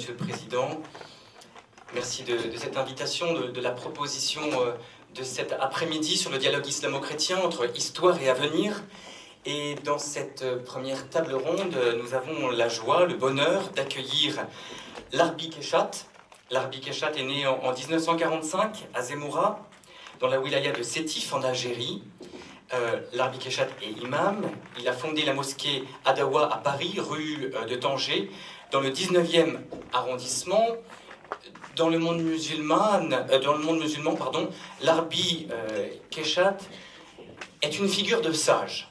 Monsieur le Président. Merci de cette invitation, de la proposition de cet après-midi sur le dialogue islamo-chrétien entre histoire et avenir. Et dans cette première table ronde, nous avons la joie, le bonheur d'accueillir Larbi Keshat. Larbi Keshat est né en 1945 à Zemmoura, dans la wilaya de Sétif en Algérie. Larbi Keshat est imam. Il a fondé la mosquée Adawa à Paris, rue de Tanger, dans le 19e arrondissement. Dans le monde musulman, Larbi Keshat est une figure de sage.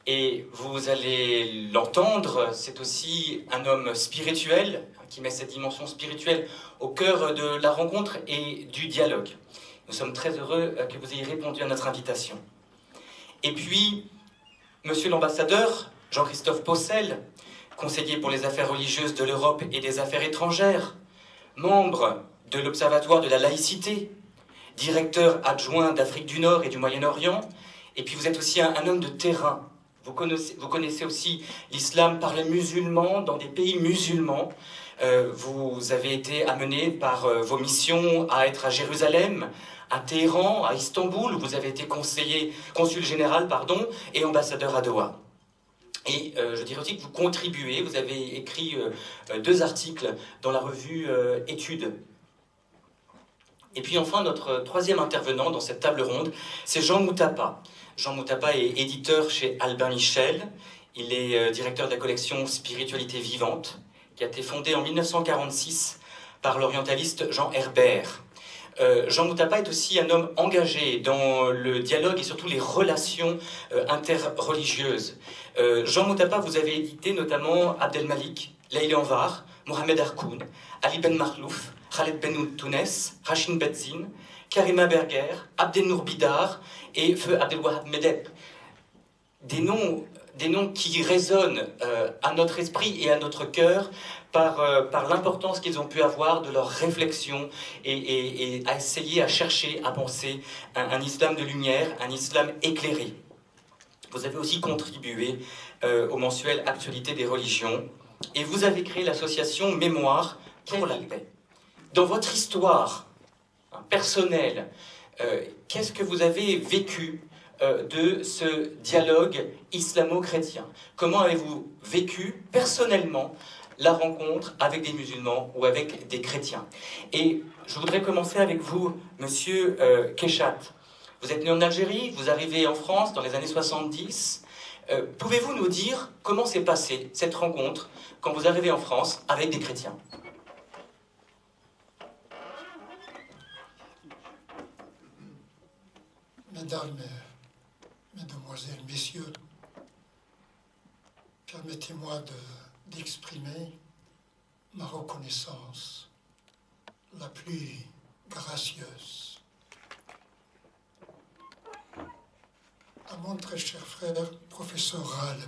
Et vous allez l'entendre, c'est aussi un homme spirituel qui met cette dimension spirituelle au cœur de la rencontre et du dialogue. Nous sommes très heureux que vous ayez répondu à notre invitation. Et puis, monsieur l'ambassadeur, Jean-Christophe Possel, conseiller pour les affaires religieuses de l'Europe et des affaires étrangères, membre de l'Observatoire de la laïcité, directeur adjoint d'Afrique du Nord et du Moyen-Orient, et puis vous êtes aussi un homme de terrain. Vous connaissez aussi l'islam par les musulmans, dans des pays musulmans. Vous avez été amené par vos missions à être à Jérusalem, à Téhéran, à Istanbul, où vous avez été consul général, et ambassadeur à Doha. Et je dirais aussi que vous contribuez, vous avez écrit 2 articles dans la revue Études. Et puis enfin, notre troisième intervenant dans cette table ronde, c'est Jean Moutapa. Jean Moutapa est éditeur chez Albin Michel. Il est directeur de la collection Spiritualité vivante, qui a été fondée en 1946 par l'orientaliste Jean Herbert. Jean Moutapa est aussi un homme engagé dans le dialogue et surtout les relations interreligieuses. Jean Moutapa, vous avez édité notamment Abdel Malik, Leïla Anvar, Mohamed Harkoun, Ali Ben Marlouf, Khaled Ben Tounes, Rachin Bedzine, Karima Berger, Abdelnour Bidar et Feu Abdelwahab Medeb. Des noms qui résonnent à notre esprit et à notre cœur par l'importance qu'ils ont pu avoir de leur réflexion et à essayer, à chercher, à penser un islam de lumière, un islam éclairé. Vous avez aussi contribué au mensuel Actualité des religions et vous avez créé l'association Mémoire pour la paix. Dans votre histoire personnelle, qu'est-ce que vous avez vécu de ce dialogue islamo-chrétien? Comment avez-vous vécu personnellement la rencontre avec des musulmans ou avec des chrétiens? Et je voudrais commencer avec vous, monsieur Keshat. Vous êtes né en Algérie, vous arrivez en France dans les années 70. Pouvez-vous nous dire comment s'est passée cette rencontre quand vous arrivez en France avec des chrétiens? Mesdames, Mesdemoiselles, Messieurs, permettez-moi d'exprimer ma reconnaissance la plus gracieuse à mon très cher frère, professeur Ral,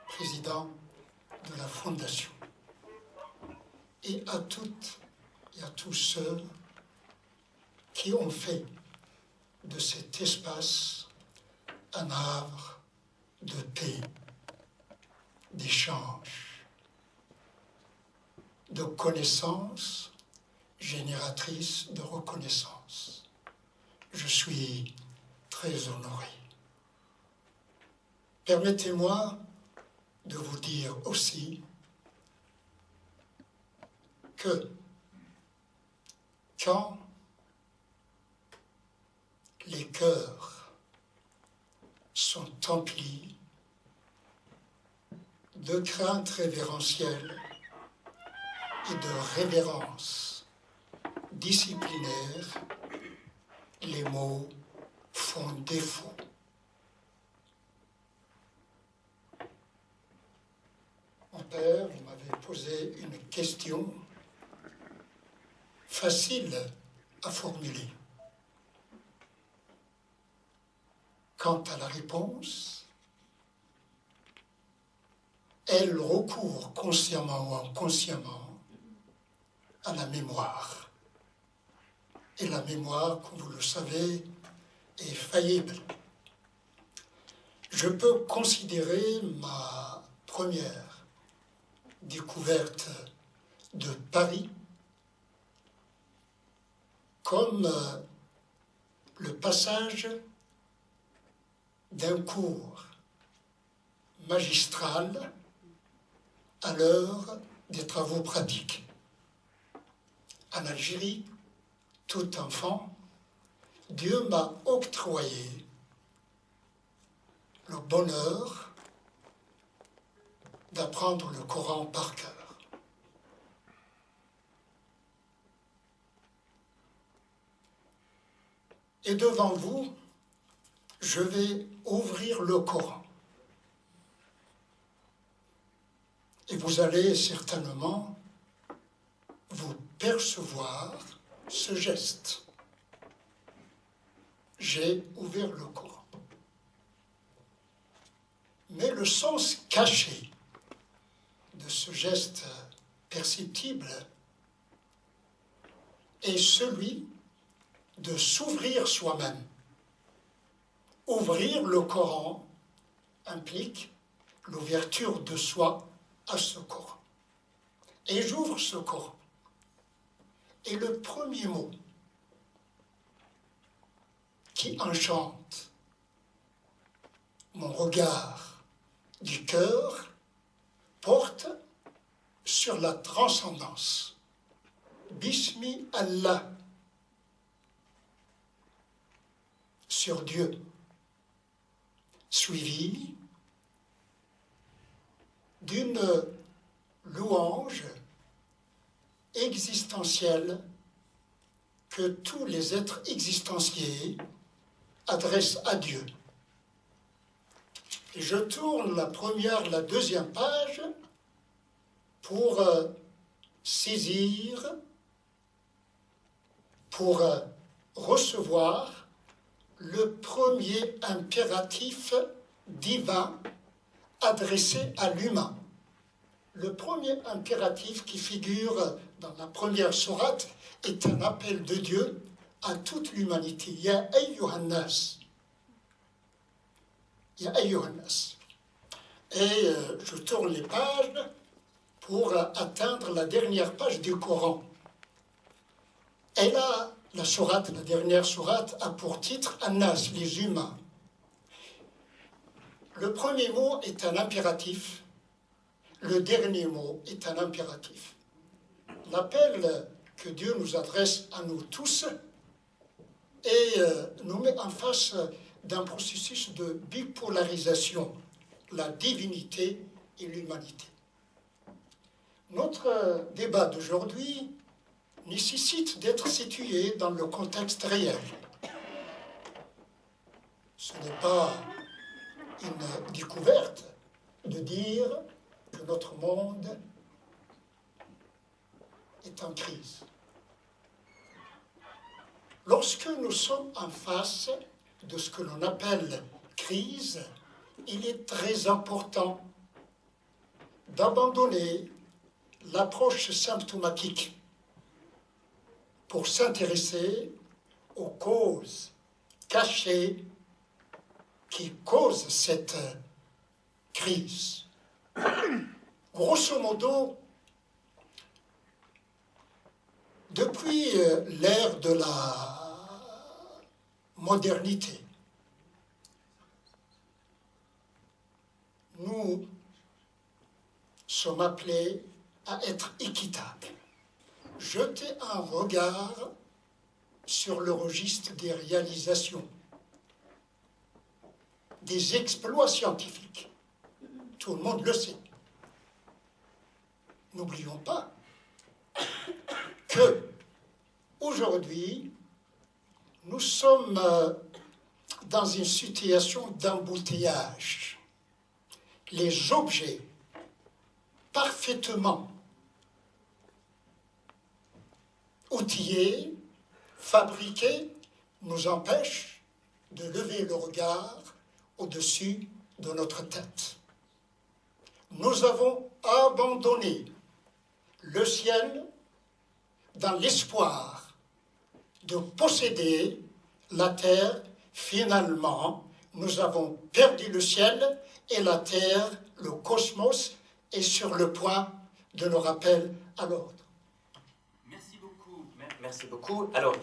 président de la Fondation, et à toutes et à tous ceux qui ont fait de cet espace un havre de paix, d'échange, de connaissance génératrice de reconnaissance. Je suis très honoré. Permettez-moi de vous dire aussi que quand les cœurs sont emplis de crainte révérentielle et de révérence disciplinaire, les mots font défaut. Mon père, vous m'avez posé une question facile à formuler. Quant à la réponse, elle recourt consciemment ou inconsciemment à la mémoire. Et la mémoire, comme vous le savez, est faillible. Je peux considérer ma première découverte de Paris, comme le passage d'un cours magistral à l'heure des travaux pratiques. En Algérie, tout enfant, Dieu m'a octroyé le bonheur d'apprendre le Coran par cœur. Et devant vous, je vais ouvrir le Coran. Et vous allez certainement vous percevoir ce geste. J'ai ouvert le Coran. Mais le sens caché de ce geste perceptible est celui de s'ouvrir soi-même. Ouvrir le Coran implique l'ouverture de soi à ce Coran. Et j'ouvre ce Coran. Et le premier mot qui enchante mon regard du cœur porte sur la transcendance. Bismi Allah, sur Dieu, suivi d'une louange existentielle que tous les êtres existentiels adressent à Dieu. Et je tourne la première, la deuxième page pour saisir, pour recevoir le premier impératif divin adressé à l'humain. Le premier impératif qui figure dans la première sourate est un appel de Dieu à toute l'humanité. Ya ayyuhan nas. Ya ayyuhan nas. Et je tourne les pages pour atteindre la dernière page du Coran. Et là, la sourate, la dernière sourate, a pour titre An-Nas, les humains. Le premier mot est un impératif, le dernier mot est un impératif. L'appel que Dieu nous adresse à nous tous et nous met en face d'un processus de bipolarisation, la divinité et l'humanité. Notre débat d'aujourd'hui nécessite d'être situé dans le contexte réel. Ce n'est pas une découverte de dire que notre monde est en crise. Lorsque nous sommes en face de ce que l'on appelle crise, il est très important d'abandonner l'approche symptomatique pour s'intéresser aux causes cachées qui causent cette crise. Grosso modo, depuis l'ère de la modernité, nous sommes appelés à être équitables. Jeter un regard sur le registre des réalisations, des exploits scientifiques. Tout le monde le sait. N'oublions pas que aujourd'hui, nous sommes dans une situation d'embouteillage. Les objets parfaitement outillés, fabriqués, nous empêchent de lever le regard au-dessus de notre tête. Nous avons abandonné le ciel dans l'espoir de posséder la terre. Finalement, nous avons perdu le ciel et la terre, le cosmos, est sur le point de nous rappeler à l'ordre. Merci beaucoup. Alors,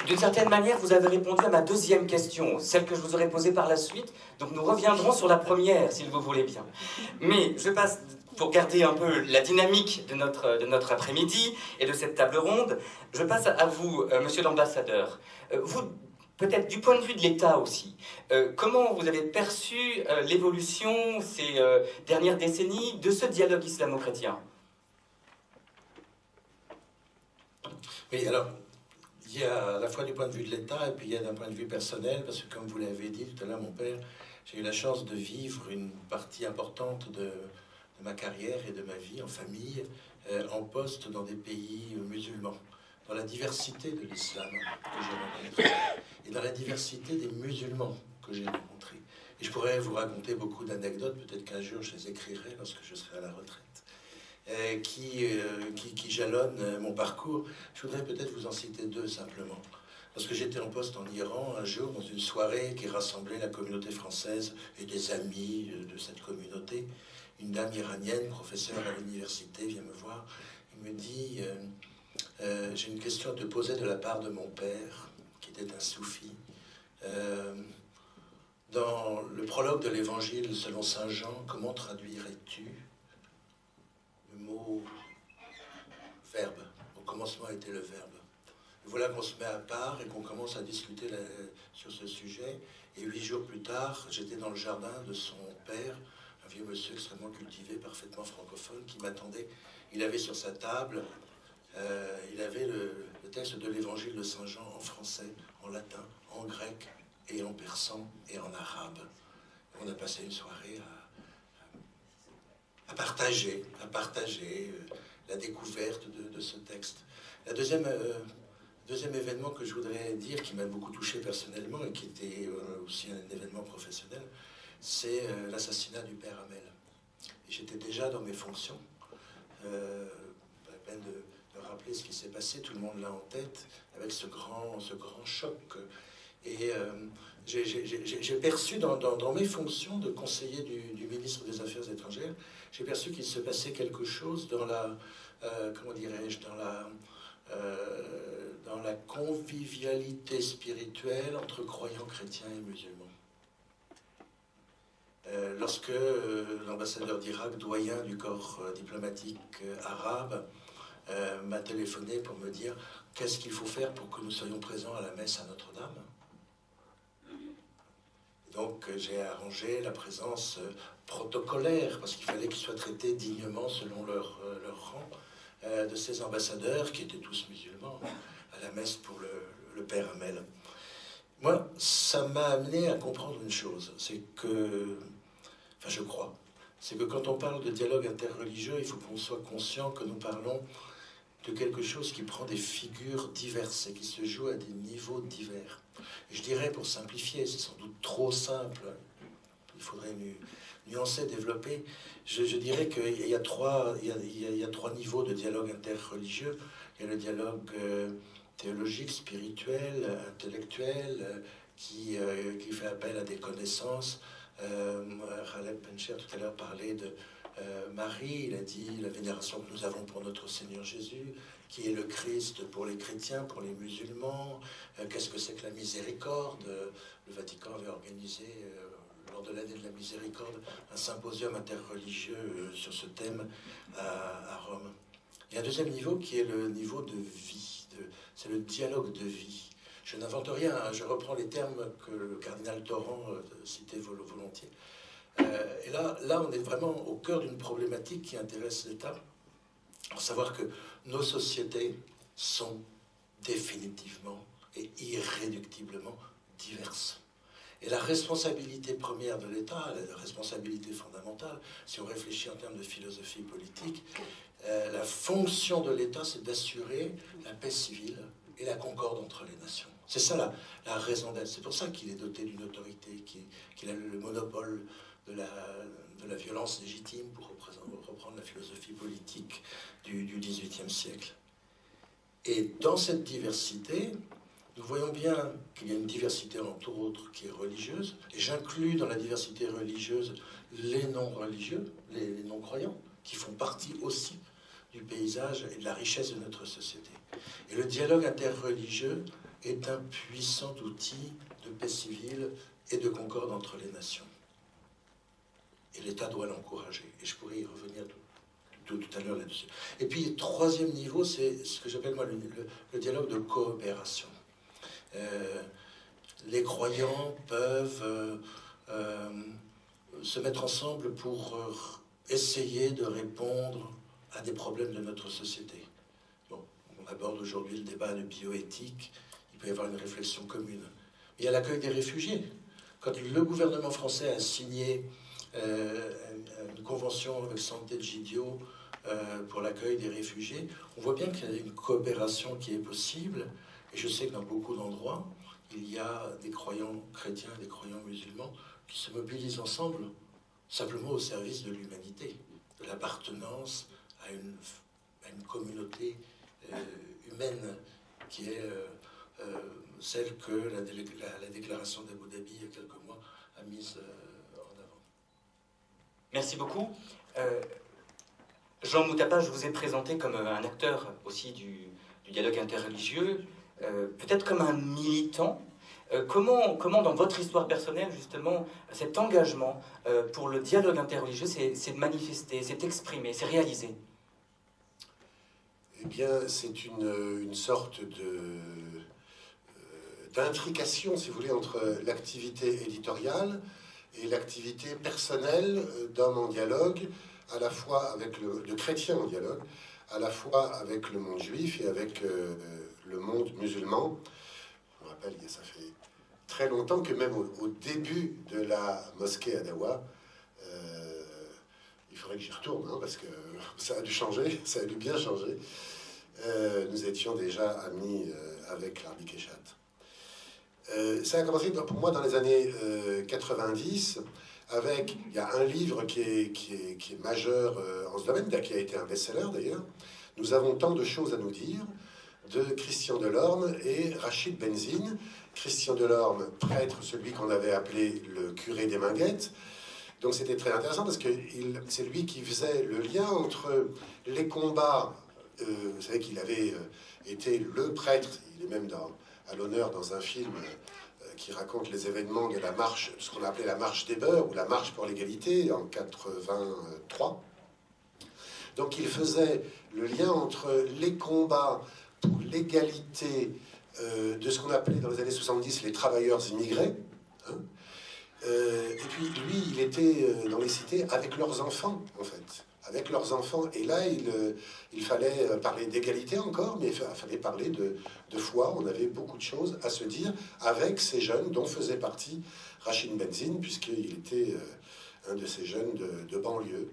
d'une certaine manière, vous avez répondu à ma deuxième question, celle que je vous aurais posée par la suite. Donc nous reviendrons sur la première, si vous voulez bien. Mais je passe, pour garder un peu la dynamique de notre après-midi et de cette table ronde, je passe à vous, monsieur l'ambassadeur. Vous, peut-être du point de vue de l'État aussi, comment vous avez perçu l'évolution ces dernières décennies de ce dialogue islamo-chrétien? Oui, alors, il y a à la fois du point de vue de l'État et puis il y a d'un point de vue personnel, parce que comme vous l'avez dit tout à l'heure, mon père, j'ai eu la chance de vivre une partie importante de ma carrière et de ma vie en famille, en poste dans des pays musulmans, dans la diversité de l'islam que j'ai rencontré et dans la diversité des musulmans que j'ai rencontrés. Et je pourrais vous raconter beaucoup d'anecdotes, peut-être qu'un jour je les écrirai lorsque je serai à la retraite. Qui jalonnent mon parcours. Je voudrais peut-être vous en citer deux simplement. Parce que j'étais en poste en Iran un jour dans une soirée qui rassemblait la communauté française et des amis de cette communauté. Une dame iranienne, professeure à l'université, vient me voir et me dit j'ai une question à te poser de la part de mon père, qui était un soufi. Dans le prologue de l'évangile selon saint Jean, comment traduirais-tu le mot verbe? Au commencement était le verbe. Et voilà qu'on se met à part et qu'on commence à discuter sur ce sujet. Et 8 jours plus tard, j'étais dans le jardin de son père, un vieux monsieur extrêmement cultivé, parfaitement francophone, qui m'attendait. Il avait sur sa table, il avait le texte de l'évangile de saint Jean en français, en latin, en grec et en persan et en arabe. On a passé une soirée à partager la découverte de ce texte. La deuxième événement que je voudrais dire, qui m'a beaucoup touché personnellement et qui était aussi un événement professionnel, c'est l'assassinat du père Hamel. Et j'étais déjà dans mes fonctions, pas la peine de rappeler ce qui s'est passé, tout le monde l'a en tête, avec ce grand choc. Et j'ai perçu dans mes fonctions de conseiller du ministre des Affaires étrangères, j'ai perçu qu'il se passait quelque chose dans la, dans la convivialité spirituelle entre croyants chrétiens et musulmans. Lorsque l'ambassadeur d'Irak, doyen du corps diplomatique arabe, m'a téléphoné pour me dire qu'est-ce qu'il faut faire pour que nous soyons présents à la messe à Notre-Dame. Donc j'ai arrangé la présence protocolaire, parce qu'il fallait qu'ils soient traités dignement selon leur rang, de ces ambassadeurs, qui étaient tous musulmans, à la messe pour le père Hamel. Moi, ça m'a amené à comprendre une chose, c'est que, enfin je crois, c'est que quand on parle de dialogue interreligieux, il faut qu'on soit conscient que nous parlons de quelque chose qui prend des figures diverses et qui se joue à des niveaux divers. Et je dirais, pour simplifier, c'est sans doute trop simple, il faudrait nuancer, développer, je dirais qu'il y a trois niveaux de dialogue interreligieux. Il y a le dialogue théologique, spirituel, intellectuel, qui fait appel à des connaissances. Khaled Pencher tout à l'heure parlait de Marie, il a dit la vénération que nous avons pour notre Seigneur Jésus, qui est le Christ pour les chrétiens, pour les musulmans, qu'est-ce que c'est que la miséricorde. Le Vatican avait organisé, lors de l'année de la miséricorde, un symposium interreligieux sur ce thème à Rome. Il y a un deuxième niveau qui est le niveau de vie, c'est le dialogue de vie. Je n'invente rien, hein, je reprends les termes que le cardinal Torrent citait volontiers. Et là, on est vraiment au cœur d'une problématique qui intéresse l'État, à savoir que nos sociétés sont définitivement et irréductiblement diverses. Et la responsabilité première de l'État, la responsabilité fondamentale, si on réfléchit en termes de philosophie politique, la fonction de l'État, c'est d'assurer la paix civile et la concorde entre les nations. C'est ça la raison d'être. C'est pour ça qu'il est doté d'une autorité, qu'il a le monopole de la violence légitime, pour reprendre la philosophie politique du XVIIIe siècle. Et dans cette diversité, nous voyons bien qu'il y a une diversité, entre autres, qui est religieuse, et j'inclus dans la diversité religieuse les non-religieux, les non-croyants, qui font partie aussi du paysage et de la richesse de notre société. Et le dialogue interreligieux est un puissant outil de paix civile et de concorde entre les nations. Et l'État doit l'encourager. Et je pourrais y revenir tout à l'heure là-dessus. Et puis, troisième niveau, c'est ce que j'appelle moi le dialogue de coopération. Les croyants peuvent se mettre ensemble pour essayer de répondre à des problèmes de notre société. Bon, on aborde aujourd'hui le débat de bioéthique, il peut y avoir une réflexion commune. Il y a l'accueil des réfugiés. Quand le gouvernement français a signé une convention avec Santé Gidio pour l'accueil des réfugiés, on voit bien qu'il y a une coopération qui est possible, et je sais que dans beaucoup d'endroits, il y a des croyants chrétiens et des croyants musulmans qui se mobilisent ensemble, simplement au service de l'humanité, de l'appartenance à une communauté humaine qui est celle que la déclaration d'Abu Dhabi, il y a quelques mois, a mise en avant. Merci beaucoup. Jean Moutapa, je vous ai présenté comme un acteur aussi du dialogue interreligieux, peut-être comme un militant. Comment dans votre histoire personnelle, justement, cet engagement pour le dialogue interreligieux s'est manifesté, s'est exprimé, s'est réalisé? Eh bien, c'est une sorte d'intrication, si vous voulez, entre l'activité éditoriale et l'activité personnelle d'homme en dialogue, à la fois avec de chrétiens en dialogue, à la fois avec le monde juif et avec le monde musulman. Je me rappelle, ça fait très longtemps que même au début de la mosquée à Dawa, il faudrait que j'y retourne, hein, parce que ça a dû changer, ça a dû bien changer. Nous étions déjà amis avec l'Arbi Keshat. Ça a commencé pour moi dans les années 90, avec, il y a un livre qui est majeur en ce domaine, qui a été un best-seller d'ailleurs, Nous avons tant de choses à nous dire, de Christian Delorme et Rachid Benzine. Christian Delorme, prêtre, celui qu'on avait appelé le curé des Minguettes. Donc c'était très intéressant parce que c'est lui qui faisait le lien entre les combats. Vous savez qu'il avait été le prêtre, il est même à l'honneur dans un film qui raconte les événements de la marche, ce qu'on appelait la marche des beurs, ou la marche pour l'égalité, en 83. Donc il faisait le lien entre les combats pour l'égalité de ce qu'on appelait dans les années 70 les travailleurs immigrés, hein, et puis lui, il était dans les cités avec leurs enfants, en fait. Avec leurs enfants. Et là, il fallait parler d'égalité encore, mais il fallait parler de foi. On avait beaucoup de choses à se dire avec ces jeunes dont faisait partie Rachid Benzine, puisqu'il était un de ces jeunes de banlieue,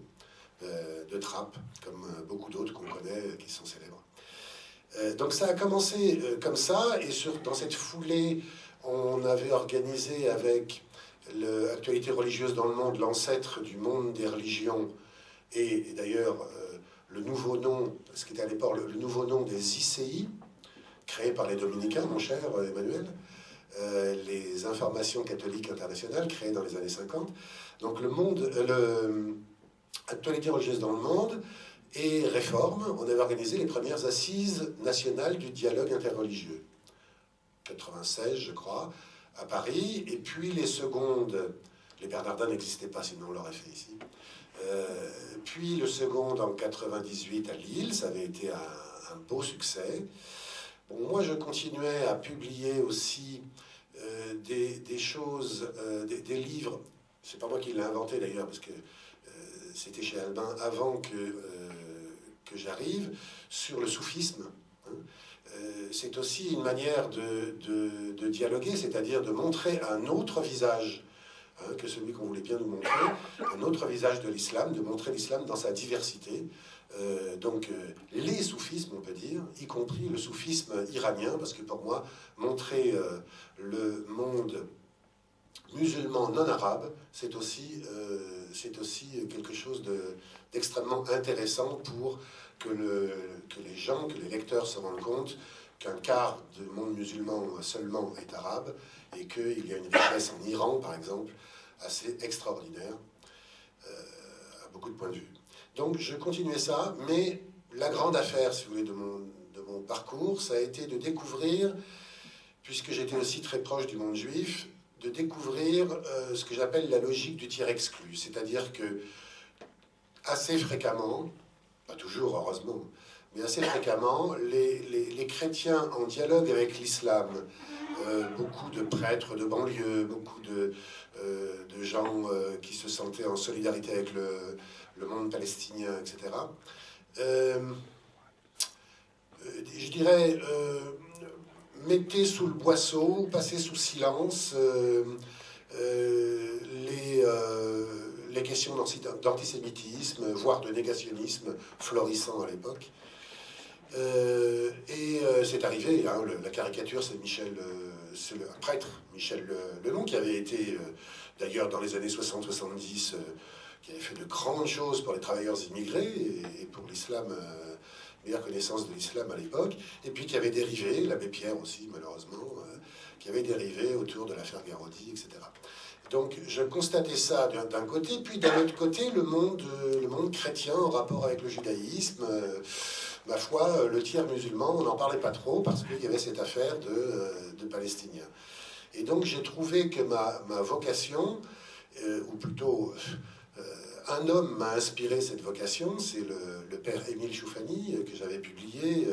de Trappes, comme beaucoup d'autres qu'on connaît, qui sont célèbres. Donc ça a commencé comme ça, et dans cette foulée, on avait organisé avec l'actualité religieuse dans le monde, l'ancêtre du monde des religions, et d'ailleurs le nouveau nom, ce qui était à l'époque le nouveau nom des ICI, créé par les Dominicains, mon cher Emmanuel, les informations catholiques internationales, créées dans les années 50. Donc actualité religieuse dans le monde et réforme, on avait organisé les premières assises nationales du dialogue interreligieux. 96, je crois, à Paris, et puis les secondes, les Bernardins n'existaient pas, sinon on l'aurait fait ici. Puis le second en 98 à Lille, ça avait été un beau succès. Bon, moi, je continuais à publier aussi des choses, des livres. C'est pas moi qui l'ai inventé d'ailleurs, parce que c'était chez Albin avant que j'arrive, sur le soufisme. Hein. C'est aussi une manière de dialoguer, c'est-à-dire de montrer un autre visage que celui qu'on voulait bien nous montrer, un autre visage de l'islam, de montrer l'islam dans sa diversité. Les soufismes, on peut dire, y compris le soufisme iranien, parce que pour moi, montrer le monde musulman non arabe, c'est aussi quelque chose d'extrêmement intéressant pour que les gens, que les lecteurs se rendent compte qu'un quart du monde musulman seulement est arabe, et qu'il y a une richesse en Iran, par exemple, assez extraordinaire, à beaucoup de points de vue. Donc je continuais ça, mais la grande affaire, si vous voulez, de mon parcours, ça a été de découvrir, puisque j'étais aussi très proche du monde juif, de découvrir ce que j'appelle la logique du tir exclu. C'est-à-dire que, assez fréquemment, pas toujours, heureusement, mais assez fréquemment, les chrétiens en dialogue avec l'islam, beaucoup de prêtres de banlieue, beaucoup de gens qui se sentaient en solidarité avec le monde palestinien, etc., je dirais, mettez sous le boisseau, passez sous silence les questions d'antisémitisme, voire de négationnisme florissant à l'époque. C'est arrivé, hein, la caricature, c'est c'est le prêtre Michel Lelon, qui avait été, d'ailleurs, dans les années 60-70, qui avait fait de grandes choses pour les travailleurs immigrés et pour l'islam, meilleure connaissance de l'islam à l'époque, et puis qui avait dérivé, l'abbé Pierre aussi, malheureusement, qui avait dérivé autour de l'affaire Garaudy, etc. Donc, je constatais ça d'un côté, puis d'un autre côté, le monde chrétien en rapport avec le judaïsme. Ma foi, le tiers musulman, on n'en parlait pas trop parce qu'il y avait cette affaire de Palestiniens. Et donc, j'ai trouvé que ma vocation, ou plutôt un homme m'a inspiré cette vocation, c'est le père Émile Choufani, que j'avais publié,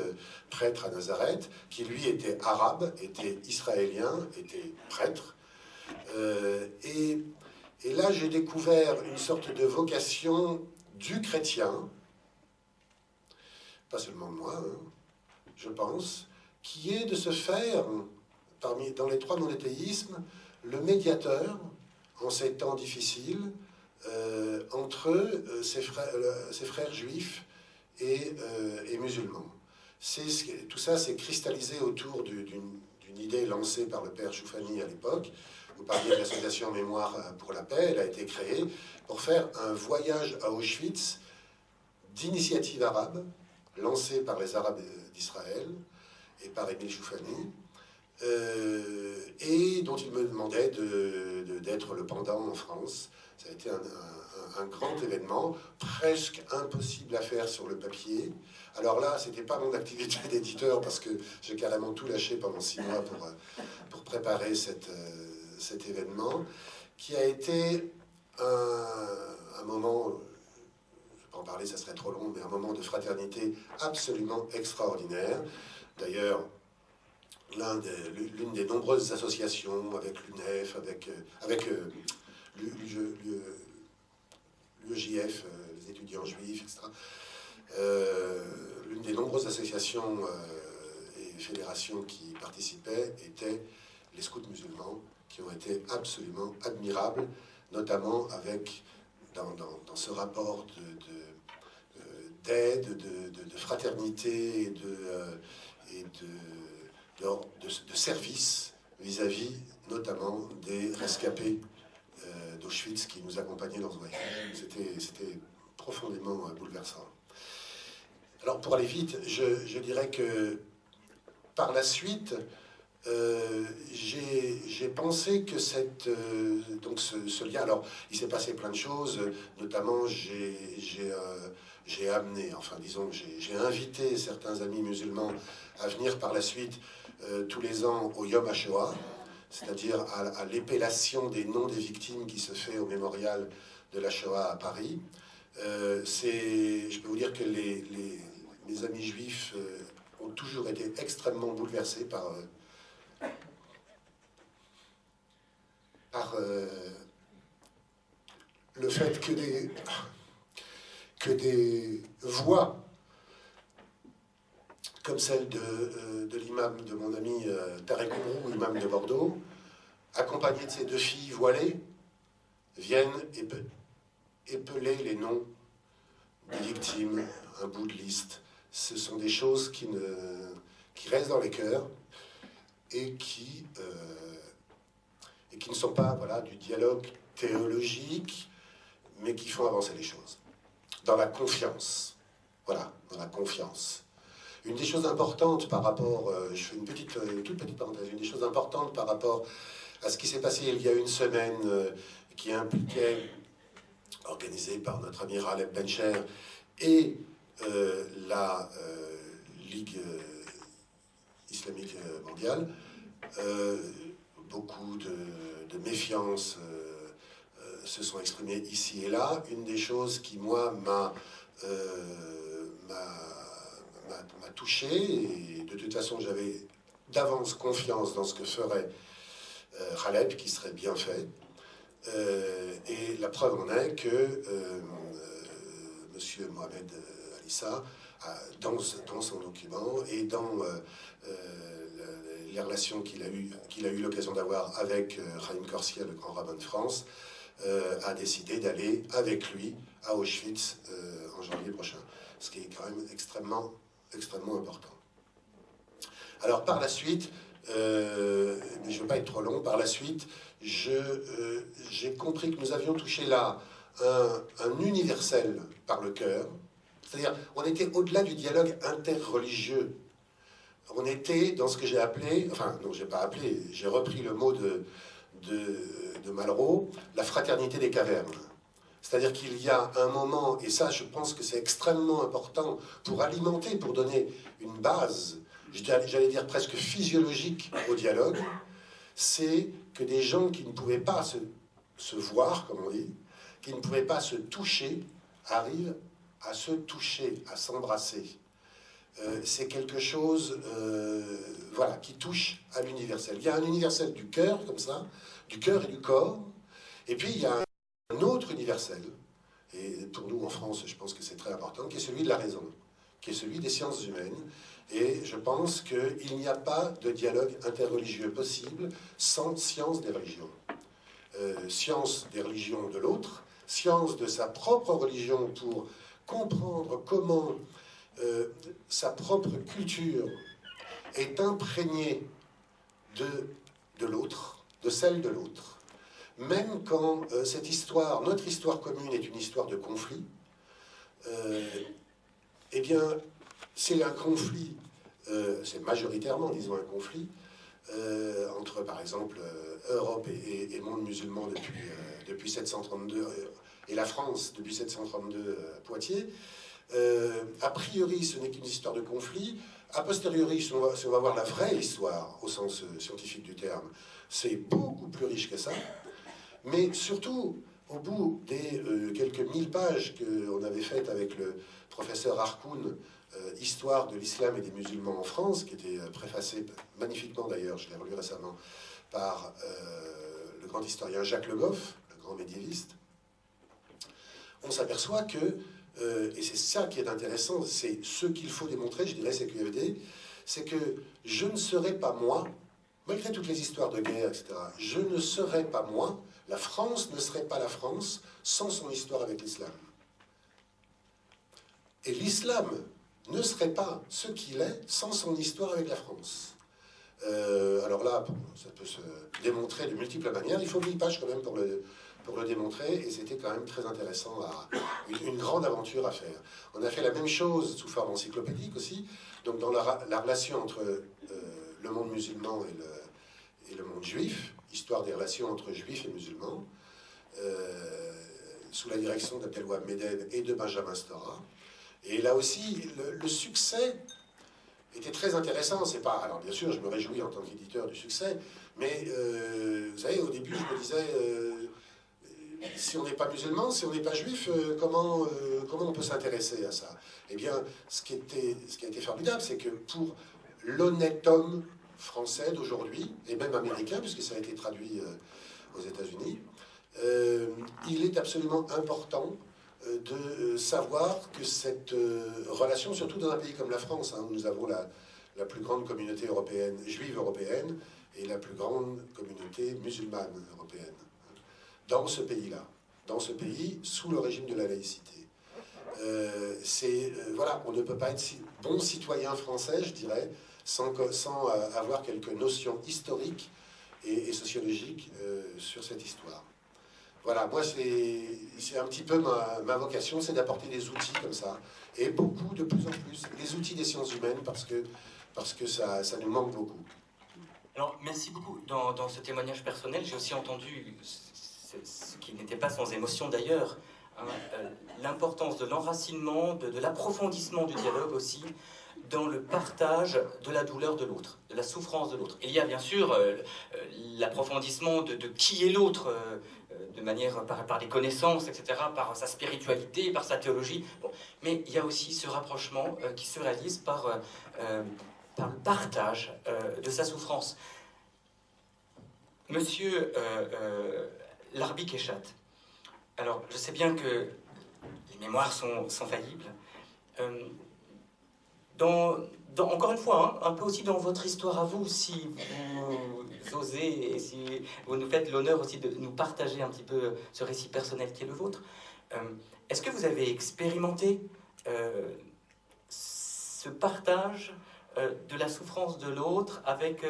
prêtre à Nazareth, qui lui était arabe, était israélien, était prêtre. Et là, j'ai découvert une sorte de vocation du chrétien, pas seulement de moi, hein, je pense, qui est de se faire, dans les trois monothéismes, le médiateur, en ces temps difficiles, entre ses frères juifs et musulmans. Tout ça s'est cristallisé autour d'une idée lancée par le père Choufani à l'époque. Vous parliez de l'association Mémoire pour la paix. Elle a été créée pour faire un voyage à Auschwitz d'initiative arabe, lancé par les Arabes d'Israël et par Émile Choufani, et dont il me demandait d'être le pendant en France. Ça a été un grand événement, presque impossible à faire sur le papier. Alors là, c'était pas mon activité d'éditeur, parce que j'ai carrément tout lâché pendant 6 mois pour préparer cet événement, qui a été un moment, je ne vais pas en parler, ça serait trop long, mais un moment de fraternité absolument extraordinaire. D'ailleurs, l'une des nombreuses associations, avec l'UNEF, avec l'UEJF, les étudiants juifs, etc., l'une des nombreuses associations et fédérations qui participaient étaient les scouts musulmans, qui ont été absolument admirables, notamment avec, dans ce rapport d'aide, de fraternité et de service vis-à-vis notamment des rescapés d'Auschwitz qui nous accompagnaient dans ce voyage. C'était profondément bouleversant. Alors, pour aller vite, je dirais que par la suite, j'ai pensé que ce lien... Alors, il s'est passé plein de choses, notamment j'ai amené, enfin disons, j'ai invité certains amis musulmans à venir par la suite tous les ans au Yom HaShoah, c'est-à-dire à l'épellation des noms des victimes qui se fait au mémorial de la Shoah à Paris. Je peux vous dire que mes amis juifs ont toujours été extrêmement bouleversés par le fait que des voix comme celle de l'imam de mon ami Tarek Oubrou, imam de Bordeaux, accompagné de ses 2 filles voilées, viennent épeler les noms des victimes, un bout de liste. Ce sont des choses qui restent dans les cœurs et qui ne sont pas du dialogue théologique, mais qui font avancer les choses. Dans la confiance. Voilà, dans la confiance. Une des choses importantes par rapport, je fais une toute petite parenthèse, une des choses importantes par rapport à ce qui s'est passé il y a une semaine, qui impliquait, organisé par notre ami Raleb Bencher, et la Ligue islamique mondiale, beaucoup de méfiance se sont exprimées ici et là. Une des choses qui, moi, m'a touché, et de toute façon, j'avais d'avance confiance dans ce que ferait Khaled, qui serait bien fait. Et la preuve en est que M. Mohamed Alissa, dans son document et dans les relations qu'il a eu l'occasion d'avoir avec Chaim Korsia, le grand rabbin de France, a décidé d'aller avec lui à Auschwitz en janvier prochain, ce qui est quand même extrêmement important. Alors par la suite, mais je ne veux pas être trop long, par la suite, j'ai compris que nous avions touché là un universel par le cœur, c'est-à-dire on était au-delà du dialogue interreligieux. On était dans ce que j'ai appelé, enfin non, j'ai pas appelé, j'ai repris le mot de Malraux, la fraternité des cavernes. C'est-à-dire qu'il y a un moment, et ça je pense que c'est extrêmement important pour alimenter, pour donner une base, j'allais dire presque physiologique au dialogue, c'est que des gens qui ne pouvaient pas se voir, comme on dit, qui ne pouvaient pas se toucher, arrivent à se toucher, à s'embrasser. C'est quelque chose voilà, qui touche à l'universel. Il y a un universel du cœur, comme ça, du cœur et du corps, et puis il y a un autre universel, et pour nous en France, je pense que c'est très important, qui est celui de la raison, qui est celui des sciences humaines, et je pense qu'il n'y a pas de dialogue interreligieux possible sans science des religions. Science des religions de l'autre, science de sa propre religion pour comprendre comment sa propre culture est imprégnée de l'autre, de celle de l'autre. Même quand cette histoire, notre histoire commune est une histoire de conflit, eh bien, c'est un conflit, c'est majoritairement, disons, un conflit entre, par exemple, Europe et monde musulman depuis 732, et la France depuis 732 Poitiers. A priori, ce n'est qu'une histoire de conflit. A posteriori, si on va voir la vraie histoire, au sens scientifique du terme, c'est beaucoup plus riche que ça. Mais surtout, au bout des quelques 1000 pages qu'on avait faites avec le professeur Harkoun, Histoire de l'islam et des musulmans en France, qui était préfacé magnifiquement d'ailleurs, je l'ai relu récemment, par le grand historien Jacques Le Goff, le grand médiéviste, on s'aperçoit que, et c'est ça qui est intéressant, c'est ce qu'il faut démontrer, je dirais, c'est QFD, c'est que je ne serais pas moi, malgré toutes les histoires de guerre, etc., je ne serais pas moi, la France ne serait pas la France sans son histoire avec l'islam. Et l'islam ne serait pas ce qu'il est sans son histoire avec la France. Alors là, ça peut se démontrer de multiples manières. Il faut 1000 pages quand même pour le démontrer, et c'était quand même très intéressant, une grande aventure à faire. On a fait la même chose sous forme encyclopédique aussi, donc dans la relation entre le monde musulman et le monde juif, histoire des relations entre juifs et musulmans, sous la direction d'Abdelwahab Meded et de Benjamin Stora. Et là aussi, le succès était très intéressant. C'est pas, alors bien sûr, je me réjouis en tant qu'éditeur du succès, mais vous savez, au début, je me disais, si on n'est pas musulman, si on n'est pas juif, comment on peut s'intéresser à ça? Eh bien, ce qui a été formidable, c'est que pour l'honnête homme français d'aujourd'hui, et même américain, puisque ça a été traduit aux États-Unis, il est absolument important de savoir que cette relation, surtout dans un pays comme la France, où nous avons la plus grande communauté européenne, juive européenne, et la plus grande communauté musulmane européenne, dans ce pays-là, dans ce pays sous le régime de la laïcité. Voilà, on ne peut pas être bon citoyen français, je dirais, sans avoir quelques notions historiques et sociologiques sur cette histoire. Voilà, moi, c'est un petit peu ma vocation, c'est d'apporter des outils comme ça, et beaucoup, de plus en plus, les outils des sciences humaines, parce que ça nous manque beaucoup. Alors, merci beaucoup. Dans ce témoignage personnel, j'ai aussi entendu, ce qui n'était pas sans émotion d'ailleurs, l'importance de l'enracinement, de l'approfondissement du dialogue aussi, dans le partage de la douleur de l'autre, de la souffrance de l'autre. Il y a bien sûr l'approfondissement de qui est l'autre, de manière par des connaissances, etc., par sa spiritualité, par sa théologie. Bon. Mais il y a aussi ce rapprochement qui se réalise par le partage de sa souffrance. Monsieur Larbi Kéchat, alors je sais bien que les mémoires sont faillibles. Encore une fois, un peu aussi dans votre histoire à vous, si vous osez et si vous nous faites l'honneur aussi de nous partager un petit peu ce récit personnel qui est le vôtre, est-ce que vous avez expérimenté ce partage de la souffrance de l'autre avec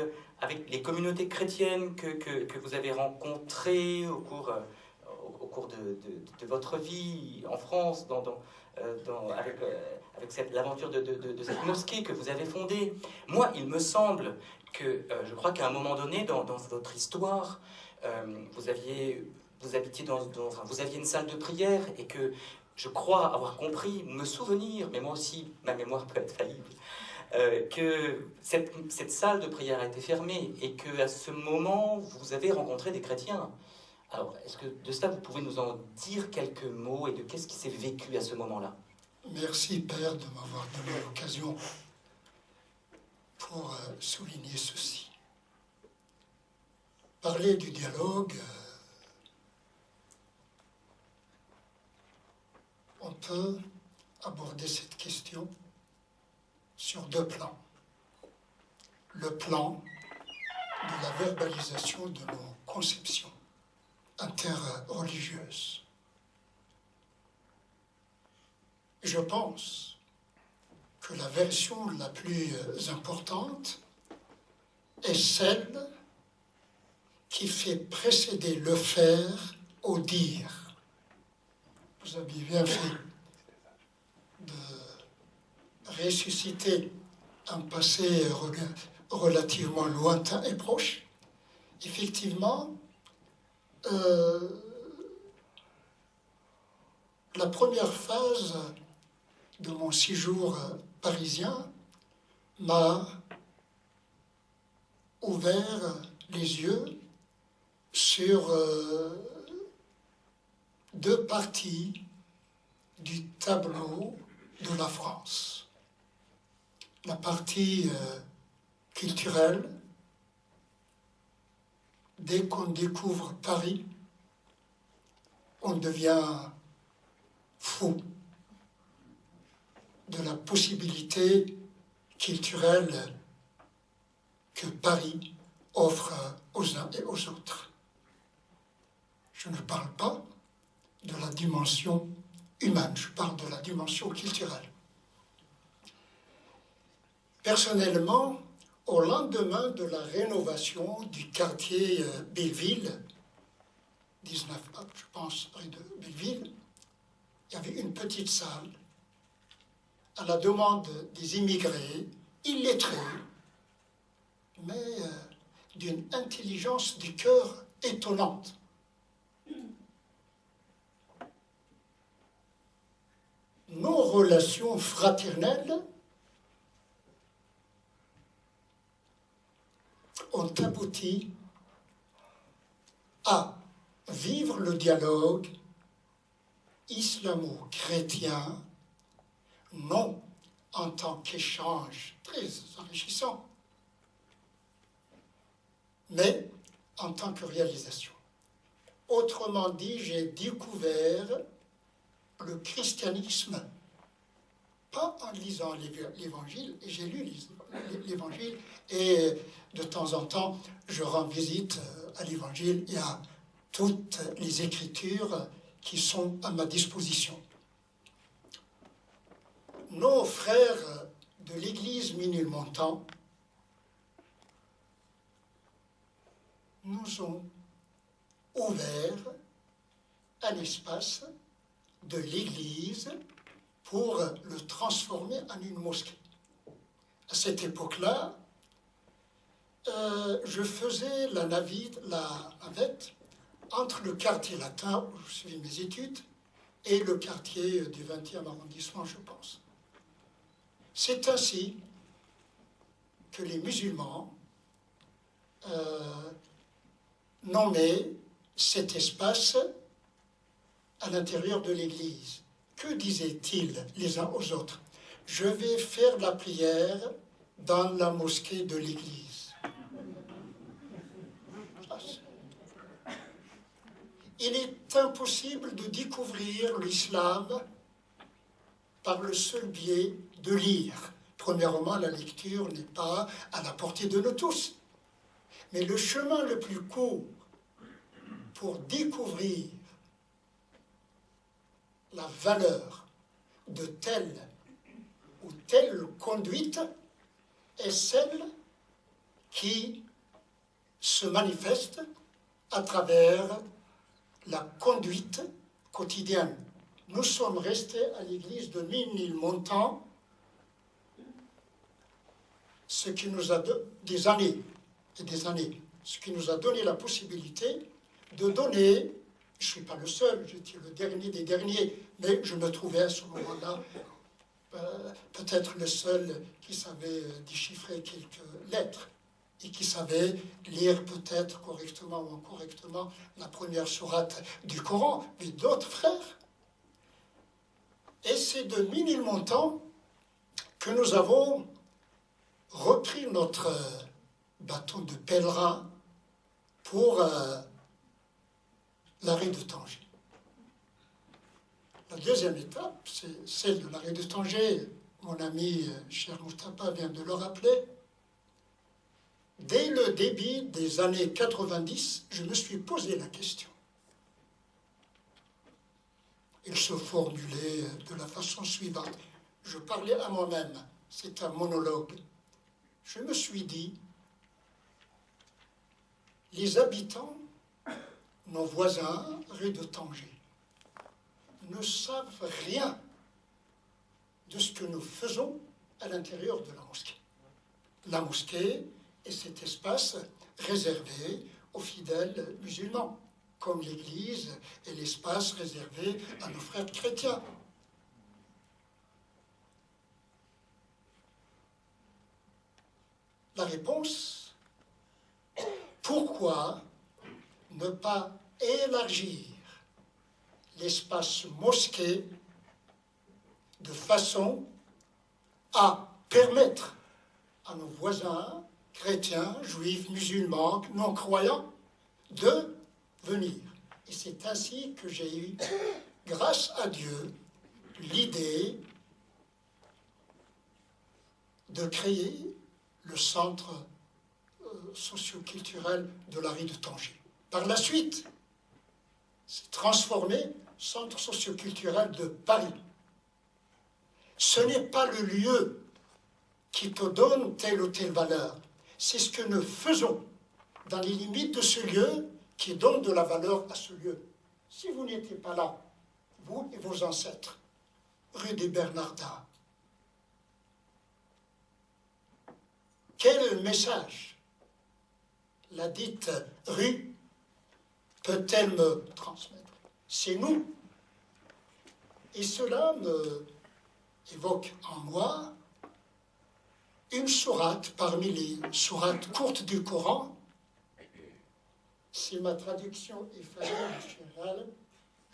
les communautés chrétiennes que vous avez rencontrées au cours de votre vie en France, avec l'aventure de cette mosquée que vous avez fondée? Moi, il me semble que, je crois qu'à un moment donné, dans votre histoire, vous aviez une salle de prière et que je crois avoir compris, me souvenir, mais moi aussi, ma mémoire peut être faillible, que cette salle de prière a été fermée et qu'à ce moment, vous avez rencontré des chrétiens. Alors, est-ce que de cela, vous pouvez nous en dire quelques mots et de qu'est-ce qui s'est vécu à ce moment-là? Merci, Père, de m'avoir donné l'occasion pour souligner ceci. Parler du dialogue, on peut aborder cette question sur deux plans. Le plan de la verbalisation de nos conceptions interreligieuses. Je pense que la version la plus importante est celle qui fait précéder le faire au dire. Vous avez bien fait de ressusciter un passé relativement lointain et proche. Effectivement, la première phase de mon séjour parisien m'a ouvert les yeux sur deux parties du tableau de la France. La partie culturelle. Dès qu'on découvre Paris, on devient fou de la possibilité culturelle que Paris offre aux uns et aux autres. Je ne parle pas de la dimension humaine, je parle de la dimension culturelle. Personnellement, au lendemain de la rénovation du quartier Belleville, 19, je pense, rue de Belleville, il y avait une petite salle à la demande des immigrés, illettrés, mais d'une intelligence du cœur étonnante. Nos relations fraternelles ont abouti à vivre le dialogue islamo-chrétien, non en tant qu'échange très enrichissant, mais en tant que réalisation. Autrement dit, j'ai découvert le christianisme, pas en lisant l'Évangile, et j'ai lu l'Évangile, et de temps en temps, je rends visite à l'Évangile et à toutes les Écritures qui sont à ma disposition. Nos frères de l'Église Ménilmontant nous ont ouvert un espace de l'Église pour le transformer en une mosquée. À cette époque-là, je faisais la navette entre le quartier latin où je suivais mes études et le quartier du 20e arrondissement, je pense. C'est ainsi que les musulmans nommaient cet espace à l'intérieur de l'église. Que disaient-ils les uns aux autres? Je vais faire la prière dans la mosquée de l'église. Il est impossible de découvrir l'islam par le seul biais de lire. Premièrement, la lecture n'est pas à la portée de nous tous. Mais le chemin le plus court pour découvrir la valeur de telle ou telle conduite est celle qui se manifeste à travers la conduite quotidienne. Nous sommes restés à l'église de Ménilmontant, ce qui nous a des années et des années, ce qui nous a donné la possibilité de donner, je ne suis pas le seul, j'étais le dernier des derniers, mais je me trouvais à ce moment-là peut-être le seul qui savait déchiffrer quelques lettres et qui savait lire peut-être correctement ou incorrectement la première sourate du Coran, mais d'autres frères. Et c'est de Ménilmontant que nous avons repris notre bateau de pèlerin pour l'arrêt de Tanger. La deuxième étape, c'est celle de l'arrêt de Tanger. Mon ami cher Moustapha vient de le rappeler. Dès le début des années 90, je me suis posé la question. Il se formulait de la façon suivante. Je parlais à moi-même, c'est un monologue. Je me suis dit, les habitants, nos voisins, rue de Tanger, ne savent rien de ce que nous faisons à l'intérieur de la mosquée. La mosquée est cet espace réservé aux fidèles musulmans, comme l'Église est l'espace réservé à nos frères chrétiens. La réponse, pourquoi ne pas élargir l'espace mosquée de façon à permettre à nos voisins chrétiens, juifs, musulmans, non-croyants, de venir. Et c'est ainsi que j'ai eu, grâce à Dieu, l'idée de créer le centre socio-culturel de la rue de Tanger. Par la suite, c'est transformé centre socio-culturel de Paris. Ce n'est pas le lieu qui te donne telle ou telle valeur. C'est ce que nous faisons dans les limites de ce lieu qui donne de la valeur à ce lieu. Si vous n'étiez pas là, vous et vos ancêtres, rue des Bernardins, quel message la dite rue peut-elle me transmettre? C'est nous. Et cela me évoque en moi une sourate parmi les sourates courtes du Coran. Si ma traduction est faillante, cher Al,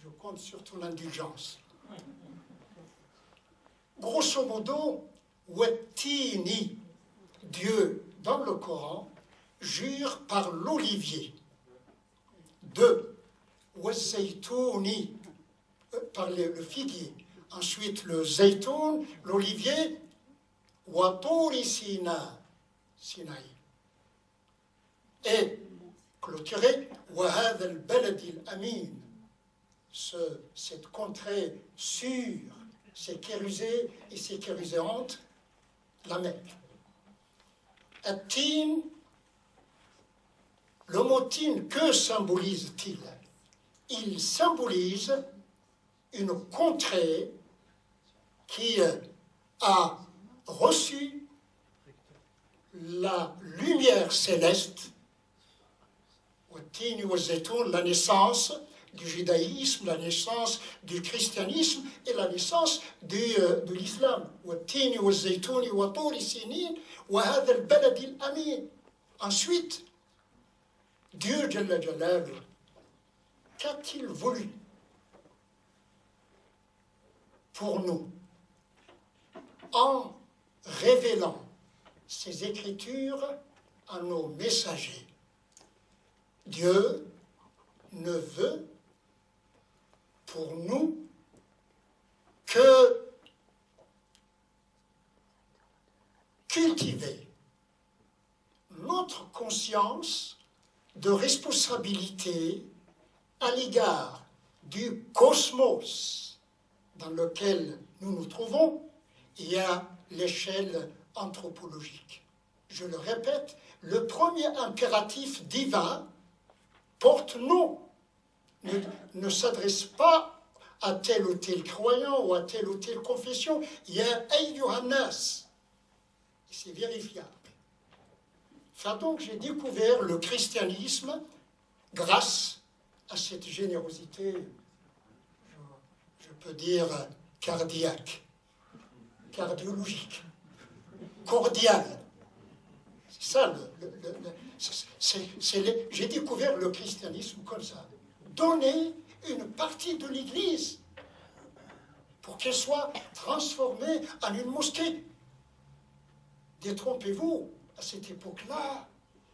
je compte sur ton indulgence. Grosso modo, Wattini, Dieu, dans le Coran, jure par l'olivier. 2. Wazaytouni, par le figuier. Ensuite, le zaytoun, l'olivier. Waturi Sinaï. Et clôturé, Wahad al-Baladi al-Amin, cette contrée sûre, sécurisée et sécurisante, la Mecque. At-Tin, le mot tin, que symbolise-t-il? Il symbolise une contrée qui a reçu la lumière céleste, la naissance du judaïsme, la naissance du christianisme et la naissance de l'islam. والتين والزيتون وطور سينين وهذا البلد الأمين. Ensuite, Dieu Jalla Jalaluh, qu'a-t-il voulu pour nous en révélant ses écritures à nos messagers? Dieu ne veut pour nous que cultiver notre conscience de responsabilité à l'égard du cosmos dans lequel nous nous trouvons et à l'échelle anthropologique. Je le répète, le premier impératif divin porte nom, ne s'adresse pas à tel ou tel croyant ou à telle ou telle confession. Il y a Ayyuhannas, c'est vérifiable. Enfin, donc j'ai découvert le christianisme grâce à cette générosité, je peux dire cardiaque, cardiologique, cordiale. C'est ça, j'ai découvert le christianisme comme ça. Donner une partie de l'Église pour qu'elle soit transformée en une mosquée. Détrompez-vous, à cette époque-là,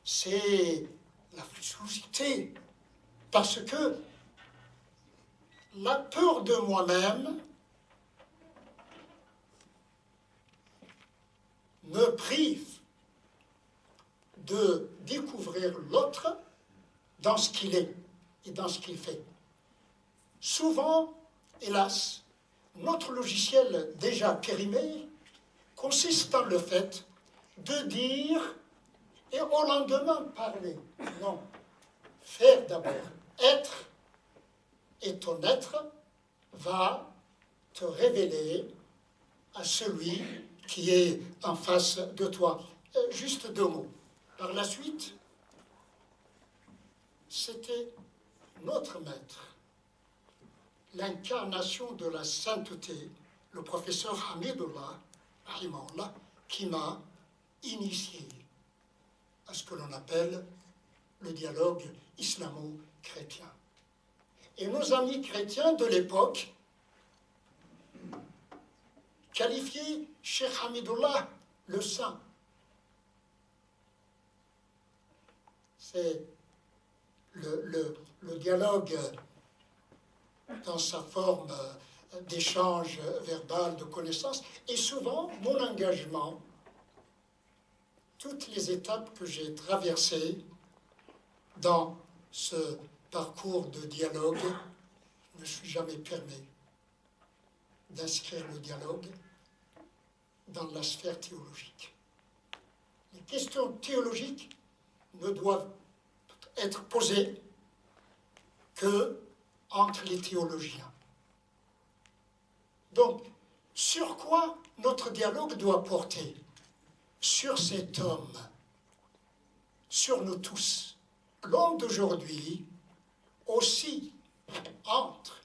c'est la fluctuosité. Parce que la peur de moi-même me prive de découvrir l'autre dans ce qu'il est et dans ce qu'il fait. Souvent, hélas, notre logiciel déjà périmé consiste dans le fait de dire et au lendemain parler. Non, faire d'abord. Être et ton être va te révéler à celui qui est en face de toi. Juste 2 mots. Par la suite, c'était notre maître, l'incarnation de la sainteté, le professeur Hamidullah, qui m'a initié à ce que l'on appelle le dialogue islamo-chrétien. Et nos amis chrétiens de l'époque qualifiaient Cheikh Hamidullah le saint. C'est le dialogue dans sa forme d'échange verbal, de connaissance, et souvent mon engagement, toutes les étapes que j'ai traversées dans ce parcours de dialogue, je ne me suis jamais permis d'inscrire le dialogue dans la sphère théologique. Les questions théologiques ne doivent être posées que entre les théologiens. Donc, sur quoi notre dialogue doit porter? Sur cet homme, sur nous tous. L'homme d'aujourd'hui aussi entre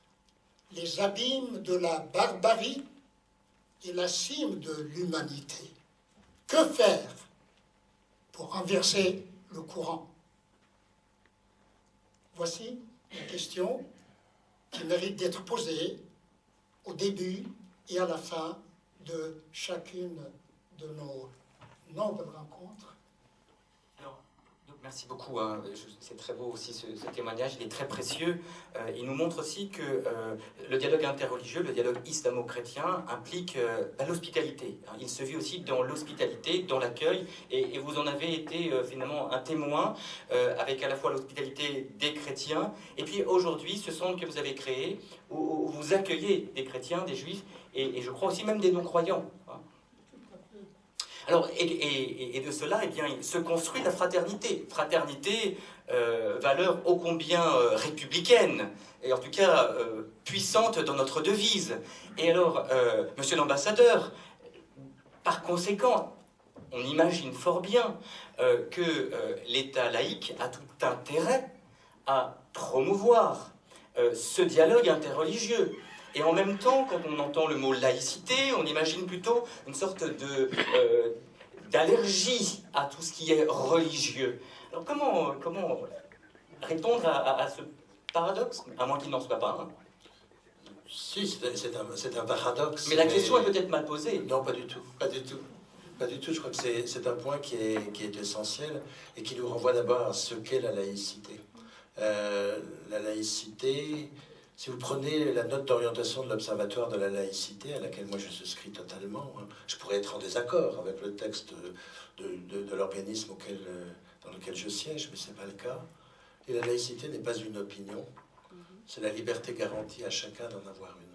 les abîmes de la barbarie et la cime de l'humanité. Que faire pour renverser le courant? Voici une question qui mérite d'être posée au début et à la fin de chacune de nos nombreuses rencontres. Alors, donc merci beaucoup. C'est très beau aussi ce témoignage, il est très précieux. Il nous montre aussi que le dialogue interreligieux, le dialogue islamo-chrétien implique l'hospitalité. Il se vit aussi dans l'hospitalité, dans l'accueil, et vous en avez été finalement un témoin avec à la fois l'hospitalité des chrétiens, et puis aujourd'hui ce centre que vous avez créé où vous accueillez des chrétiens, des juifs, et je crois aussi même des non-croyants. Alors, et de cela, eh bien, se construit la fraternité. Fraternité, valeur ô combien républicaine, et en tout cas puissante dans notre devise. Et alors, monsieur l'ambassadeur, par conséquent, on imagine fort bien que l'État laïque a tout intérêt à promouvoir, ce dialogue interreligieux. Et en même temps, quand on entend le mot laïcité, on imagine plutôt une sorte d'allergie à tout ce qui est religieux. Alors comment répondre à ce paradoxe, à moins qu'il n'en soit pas un? Si, c'est un paradoxe. Mais la question est peut-être mal posée. Non, pas du tout. Pas du tout. Pas du tout. Je crois que c'est un point qui est essentiel et qui nous renvoie d'abord à ce qu'est la laïcité. La laïcité, si vous prenez la note d'orientation de l'Observatoire de la laïcité, à laquelle moi je souscris totalement, je pourrais être en désaccord avec le texte de l'organisme dans lequel je siège, mais ce n'est pas le cas. Et la laïcité n'est pas une opinion, c'est la liberté garantie à chacun d'en avoir une.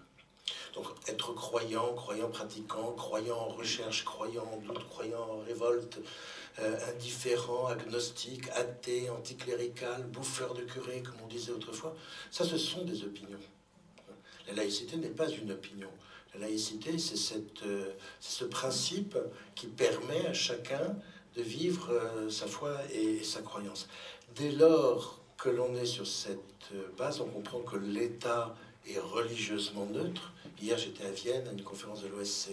Donc être croyant, croyant pratiquant, croyant en recherche, croyant en doute, croyant en révolte, indifférent, agnostique, athée, anticlérical, bouffeur de curé, comme on disait autrefois, ça ce sont des opinions. La laïcité n'est pas une opinion. La laïcité, c'est ce principe qui permet à chacun de vivre sa foi et sa croyance. Dès lors que l'on est sur cette base, on comprend que l'État est religieusement neutre. Hier, j'étais à Vienne, à une conférence de l'OSCE.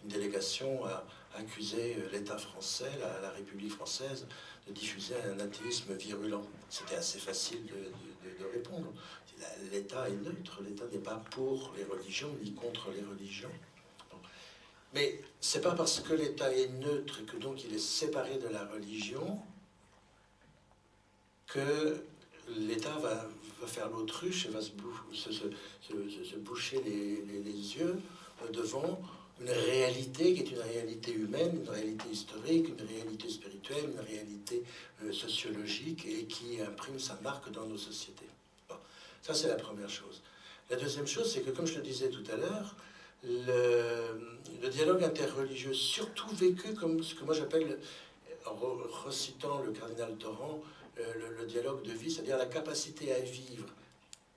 Une délégation a accusé l'État français, la République française, de diffuser un athéisme virulent. C'était assez facile de répondre. L'État est neutre, l'État n'est pas pour les religions ni contre les religions. Mais c'est pas parce que l'État est neutre et que donc il est séparé de la religion que l'État va faire l'autruche et va se boucher les yeux devant une réalité qui est une réalité humaine, une réalité historique, une réalité spirituelle, une réalité sociologique et qui imprime sa marque dans nos sociétés. Bon, ça c'est la première chose. La deuxième chose, c'est que comme je le disais tout à l'heure, le dialogue interreligieux, surtout vécu comme ce que moi j'appelle, en recitant le cardinal Torrent, le dialogue de vie, c'est-à-dire la capacité à vivre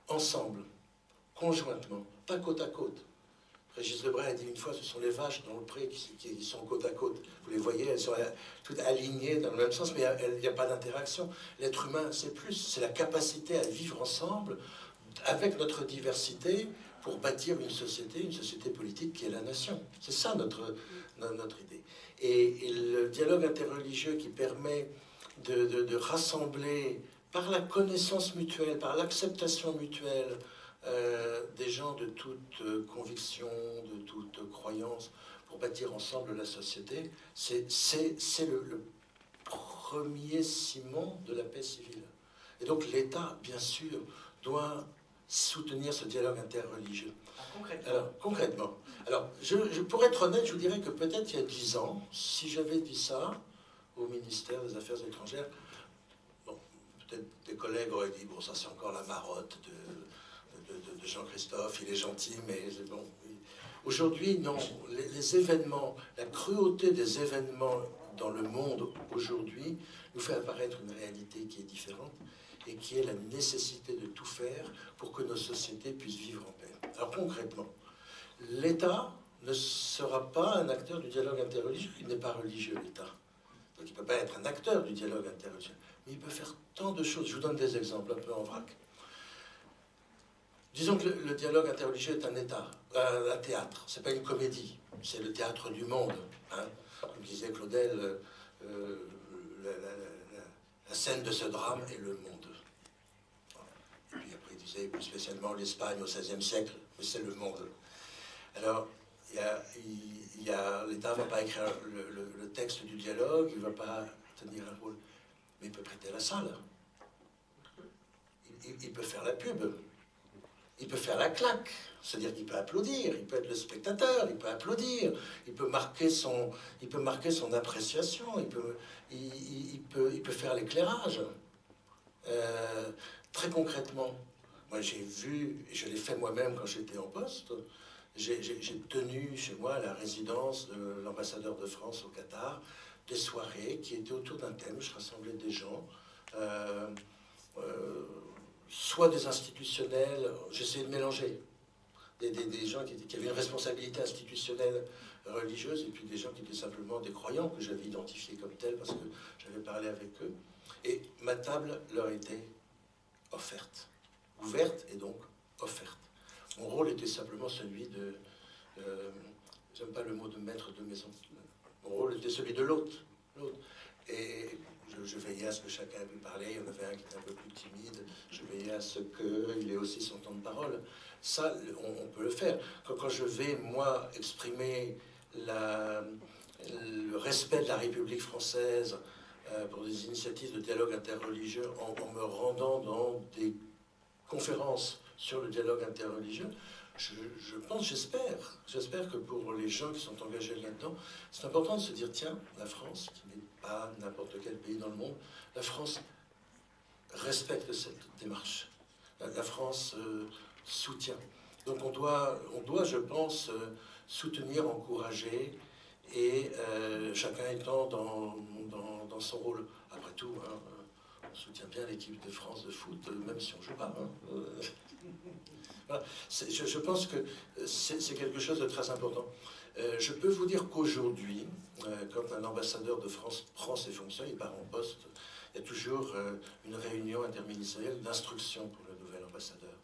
ensemble, conjointement, pas côte à côte. Régis Debray a dit une fois, ce sont les vaches dans le pré qui sont côte à côte. Vous les voyez, elles sont toutes alignées dans le même sens, mais il n'y a pas d'interaction. L'être humain, c'est plus, c'est la capacité à vivre ensemble, avec notre diversité, pour bâtir une société politique qui est la nation. C'est ça notre idée. Et le dialogue interreligieux qui permet de rassembler par la connaissance mutuelle, par l'acceptation mutuelle des gens de toute conviction, de toute croyance, pour bâtir ensemble la société, c'est le premier ciment de la paix civile. Et donc l'État, bien sûr, doit soutenir ce dialogue interreligieux. Concrètement. Alors, pour être honnête, je vous dirais que peut-être il y a 10 ans, si j'avais dit ça au ministère des Affaires étrangères, bon, peut-être des collègues auraient dit, bon, ça c'est encore la marotte de Jean-Christophe, il est gentil, mais bon. Aujourd'hui, non. Les événements, la cruauté des événements dans le monde aujourd'hui nous fait apparaître une réalité qui est différente et qui est la nécessité de tout faire pour que nos sociétés puissent vivre en paix. Alors concrètement, l'État ne sera pas un acteur du dialogue interreligieux, il n'est pas religieux, l'État. Donc il ne peut pas être un acteur du dialogue interreligieux, mais il peut faire tant de choses. Je vous donne des exemples un peu en vrac. Disons que le dialogue interreligieux est un théâtre, c'est pas une comédie, c'est le théâtre du monde. Hein. Comme disait Claudel, la scène de ce drame est le monde. Et puis après, il disait plus spécialement l'Espagne au XVIe siècle, mais c'est le monde. Alors, l'État ne va pas écrire le texte du dialogue, il ne va pas tenir un rôle, mais il peut prêter la salle. Il peut faire la pub. Il peut faire la claque, c'est-à-dire qu'il peut applaudir, il peut être le spectateur, il peut applaudir, il peut marquer son appréciation, il peut faire l'éclairage. Très concrètement, moi j'ai vu, et je l'ai fait moi-même quand j'étais en poste, j'ai tenu chez moi à la résidence de l'ambassadeur de France au Qatar des soirées qui étaient autour d'un thème. Je rassemblais des gens, soit des institutionnels, j'essayais de mélanger des gens qui avaient une responsabilité institutionnelle religieuse et puis des gens qui étaient simplement des croyants que j'avais identifiés comme tels parce que j'avais parlé avec eux. Et ma table leur était offerte. ouverte et donc offerte. Mon rôle était simplement celui de... j'aime pas le mot de maître de maison. Mon rôle était celui de l'hôte. Et je veillais à ce que chacun puisse parler. Il y en avait un qui était un peu plus timide. Je veillais à ce qu'il ait aussi son temps de parole. Ça, on peut le faire. Quand je vais, moi, exprimer le respect de la République française pour des initiatives de dialogue interreligieux en me rendant dans des conférences sur le dialogue interreligieux, j'espère que pour les gens qui sont engagés là-dedans, c'est important de se dire, tiens, la France, qui n'est pas n'importe quel pays dans le monde, la France respecte cette démarche. La France soutient. Donc on doit, je pense, soutenir, encourager, et chacun étant dans son rôle. Après tout, hein, on soutient bien l'équipe de France de foot, même si on ne joue pas. Hein. Voilà. Je pense que c'est quelque chose de très important. Je peux vous dire qu'aujourd'hui, quand un ambassadeur de France prend ses fonctions, il part en poste, il y a toujours une réunion interministérielle d'instruction pour le nouvel ambassadeur.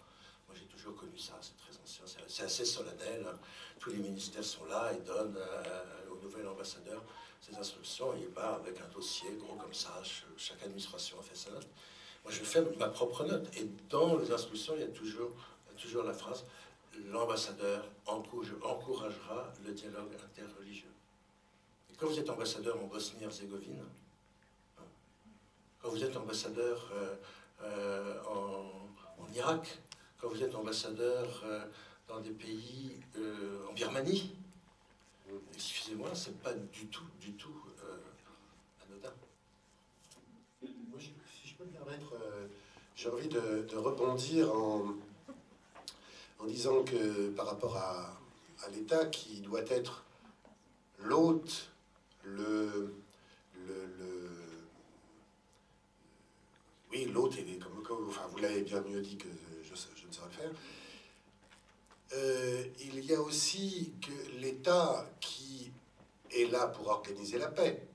Moi, j'ai toujours connu ça, c'est très ancien, c'est assez solennel. Hein. Tous les ministères sont là et donnent au nouvel ambassadeur ses instructions, et il part avec un dossier gros comme ça, chaque administration a fait sa note. Moi, je fais ma propre note, et dans les instructions, il y a toujours la phrase « L'ambassadeur encouragera le dialogue interreligieux ». Et quand vous êtes ambassadeur en Bosnie-Herzégovine, quand vous êtes ambassadeur en Irak, quand vous êtes ambassadeur dans des pays en Birmanie, excusez-moi, c'est pas du tout anodin. Moi, si je peux me permettre, j'ai envie de rebondir en disant que par rapport à l'État qui doit être l'hôte, oui, l'hôte, enfin, vous l'avez bien mieux dit que je ne saurais le faire. Il y a aussi que l'État qui est là pour organiser la paix.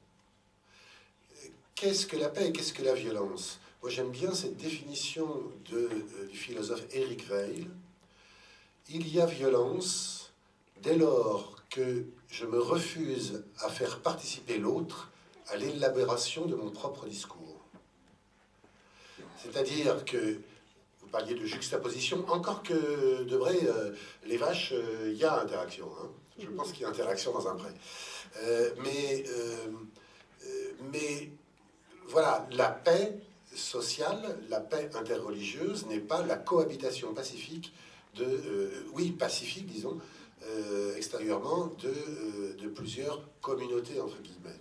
Qu'est-ce que la paix et qu'est-ce que la violence? Moi, j'aime bien cette définition du philosophe Eric Weil. Il y a violence dès lors que je me refuse à faire participer l'autre à l'élaboration de mon propre discours. C'est-à-dire que, vous parliez de juxtaposition, encore que de vrai, les vaches, il y a interaction. Hein. Je pense qu'il y a interaction dans un pré. Mais voilà, la paix sociale, la paix interreligieuse n'est pas la cohabitation pacifique pacifique, disons, extérieurement, de plusieurs communautés, entre guillemets.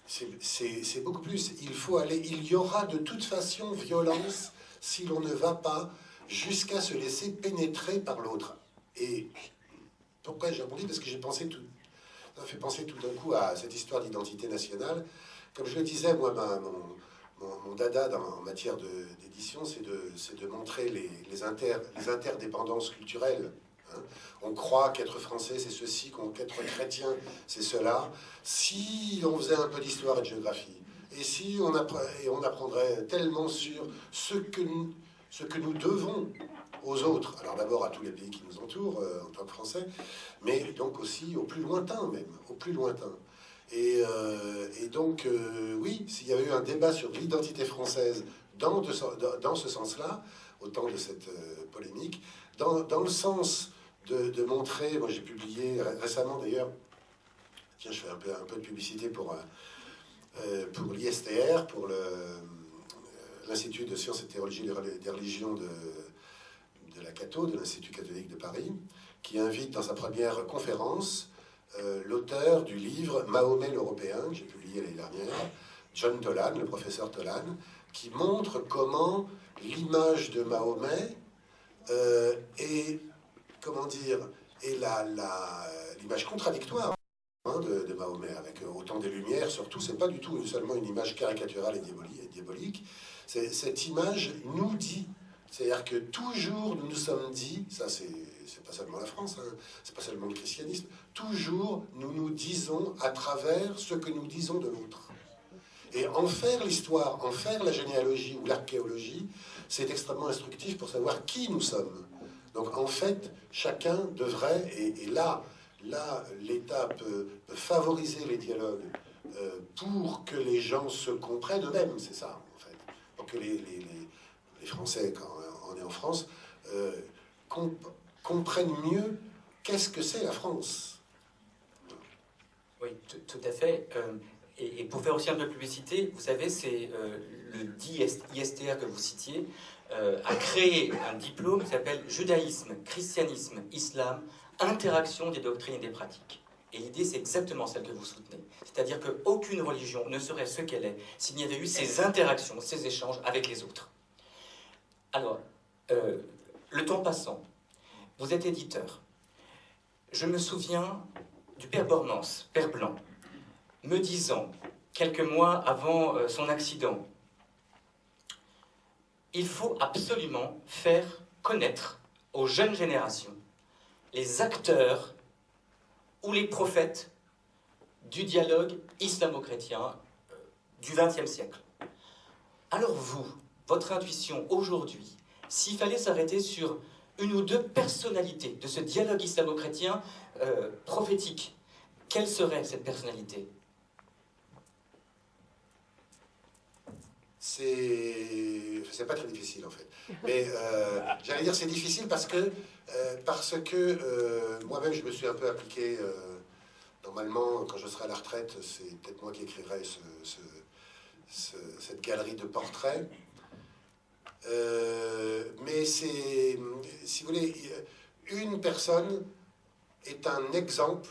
C'est beaucoup plus. Il y aura de toute façon violence si l'on ne va pas jusqu'à se laisser pénétrer par l'autre. Et pourquoi j'ai rebondi? Parce que ça m'a fait penser tout d'un coup à cette histoire d'identité nationale. Comme je le disais, moi, mon dada en matière d'édition, c'est de montrer les interdépendances culturelles. Hein. On croit qu'être français, c'est ceci, qu'être chrétien, c'est cela. Si on faisait un peu d'histoire et de géographie, et si on apprendrait tellement sur ce que nous devons aux autres, alors d'abord à tous les pays qui nous entourent en tant que Français, mais donc aussi au plus lointain même, au plus lointain. Et donc, oui, s'il y avait eu un débat sur l'identité française dans ce sens-là, au temps de cette polémique, dans le sens de montrer, moi j'ai publié récemment d'ailleurs, tiens, je fais un peu de publicité pour l'ISTR, pour l'Institut de sciences et théologie des religions de la Cato, de l'Institut catholique de Paris, qui invite dans sa première conférence l'auteur du livre Mahomet l'Européen, que j'ai publié l'année dernière, John Tolan, le professeur Tolan, qui montre comment l'image de Mahomet est l'image contradictoire de Mahomet, avec au temps des Lumières, surtout, c'est pas du tout seulement une image caricaturale et diabolique. Cette image nous dit, c'est-à-dire que toujours nous nous sommes dit, ça c'est pas seulement la France, hein, c'est pas seulement le christianisme, toujours nous nous disons à travers ce que nous disons de l'autre. Et en faire l'histoire, en faire la généalogie ou l'archéologie, c'est extrêmement instructif pour savoir qui nous sommes. Donc en fait, chacun devrait, et là, l'État peut favoriser les dialogues pour que les gens se comprennent eux-mêmes, c'est ça, en fait. Pour que les Français, quand on est en France, comprennent mieux qu'est-ce que c'est la France. Oui, tout à fait. Et pour faire aussi un peu de publicité, vous savez, c'est le dit ISTR que vous citiez, a créé un diplôme qui s'appelle Judaïsme, Christianisme, Islam, interaction des doctrines et des pratiques. Et l'idée, c'est exactement celle que vous soutenez. C'est-à-dire qu'aucune religion ne serait ce qu'elle est s'il n'y avait eu ces interactions, ces échanges avec les autres. Alors, le temps passant, vous êtes éditeur. Je me souviens du père Bormans, père Blanc, me disant, quelques mois avant son accident, il faut absolument faire connaître aux jeunes générations les acteurs ou les prophètes du dialogue islamo-chrétien du XXe siècle. Alors vous, votre intuition aujourd'hui, s'il fallait s'arrêter sur une ou deux personnalités de ce dialogue islamo-chrétien prophétique, quelle serait cette personnalité ? C'est pas très difficile en fait. Mais j'allais dire c'est difficile parce que moi-même je me suis un peu appliqué. Normalement, quand je serai à la retraite, c'est peut-être moi qui écrirai cette galerie de portraits. Mais c'est, si vous voulez, une personne est un exemple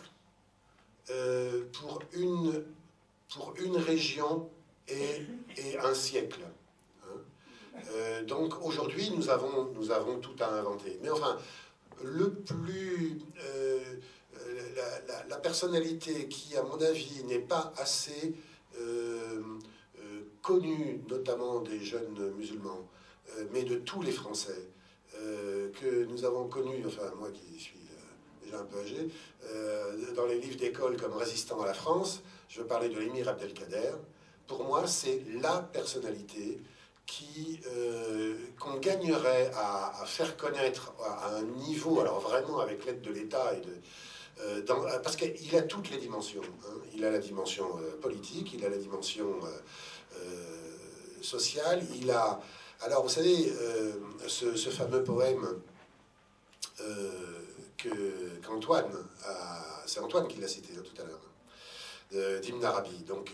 pour une région et un siècle. Donc aujourd'hui, nous avons tout à inventer. Mais enfin, la personnalité qui, à mon avis, n'est pas assez connue, notamment des jeunes musulmans, mais de tous les Français, que nous avons connus, enfin moi qui suis déjà un peu âgé, dans les livres d'école comme Résistant à la France, je parlais de l'émir Abdelkader. Pour moi, c'est la personnalité qu'on gagnerait à faire connaître à un niveau, alors vraiment avec l'aide de l'État parce qu'il a toutes les dimensions. Hein. Il a la dimension politique, il a la dimension sociale, il a... Alors, vous savez, ce fameux poème qu'Antoine c'est Antoine qui l'a cité tout à l'heure, d'Ibn Arabi. Donc,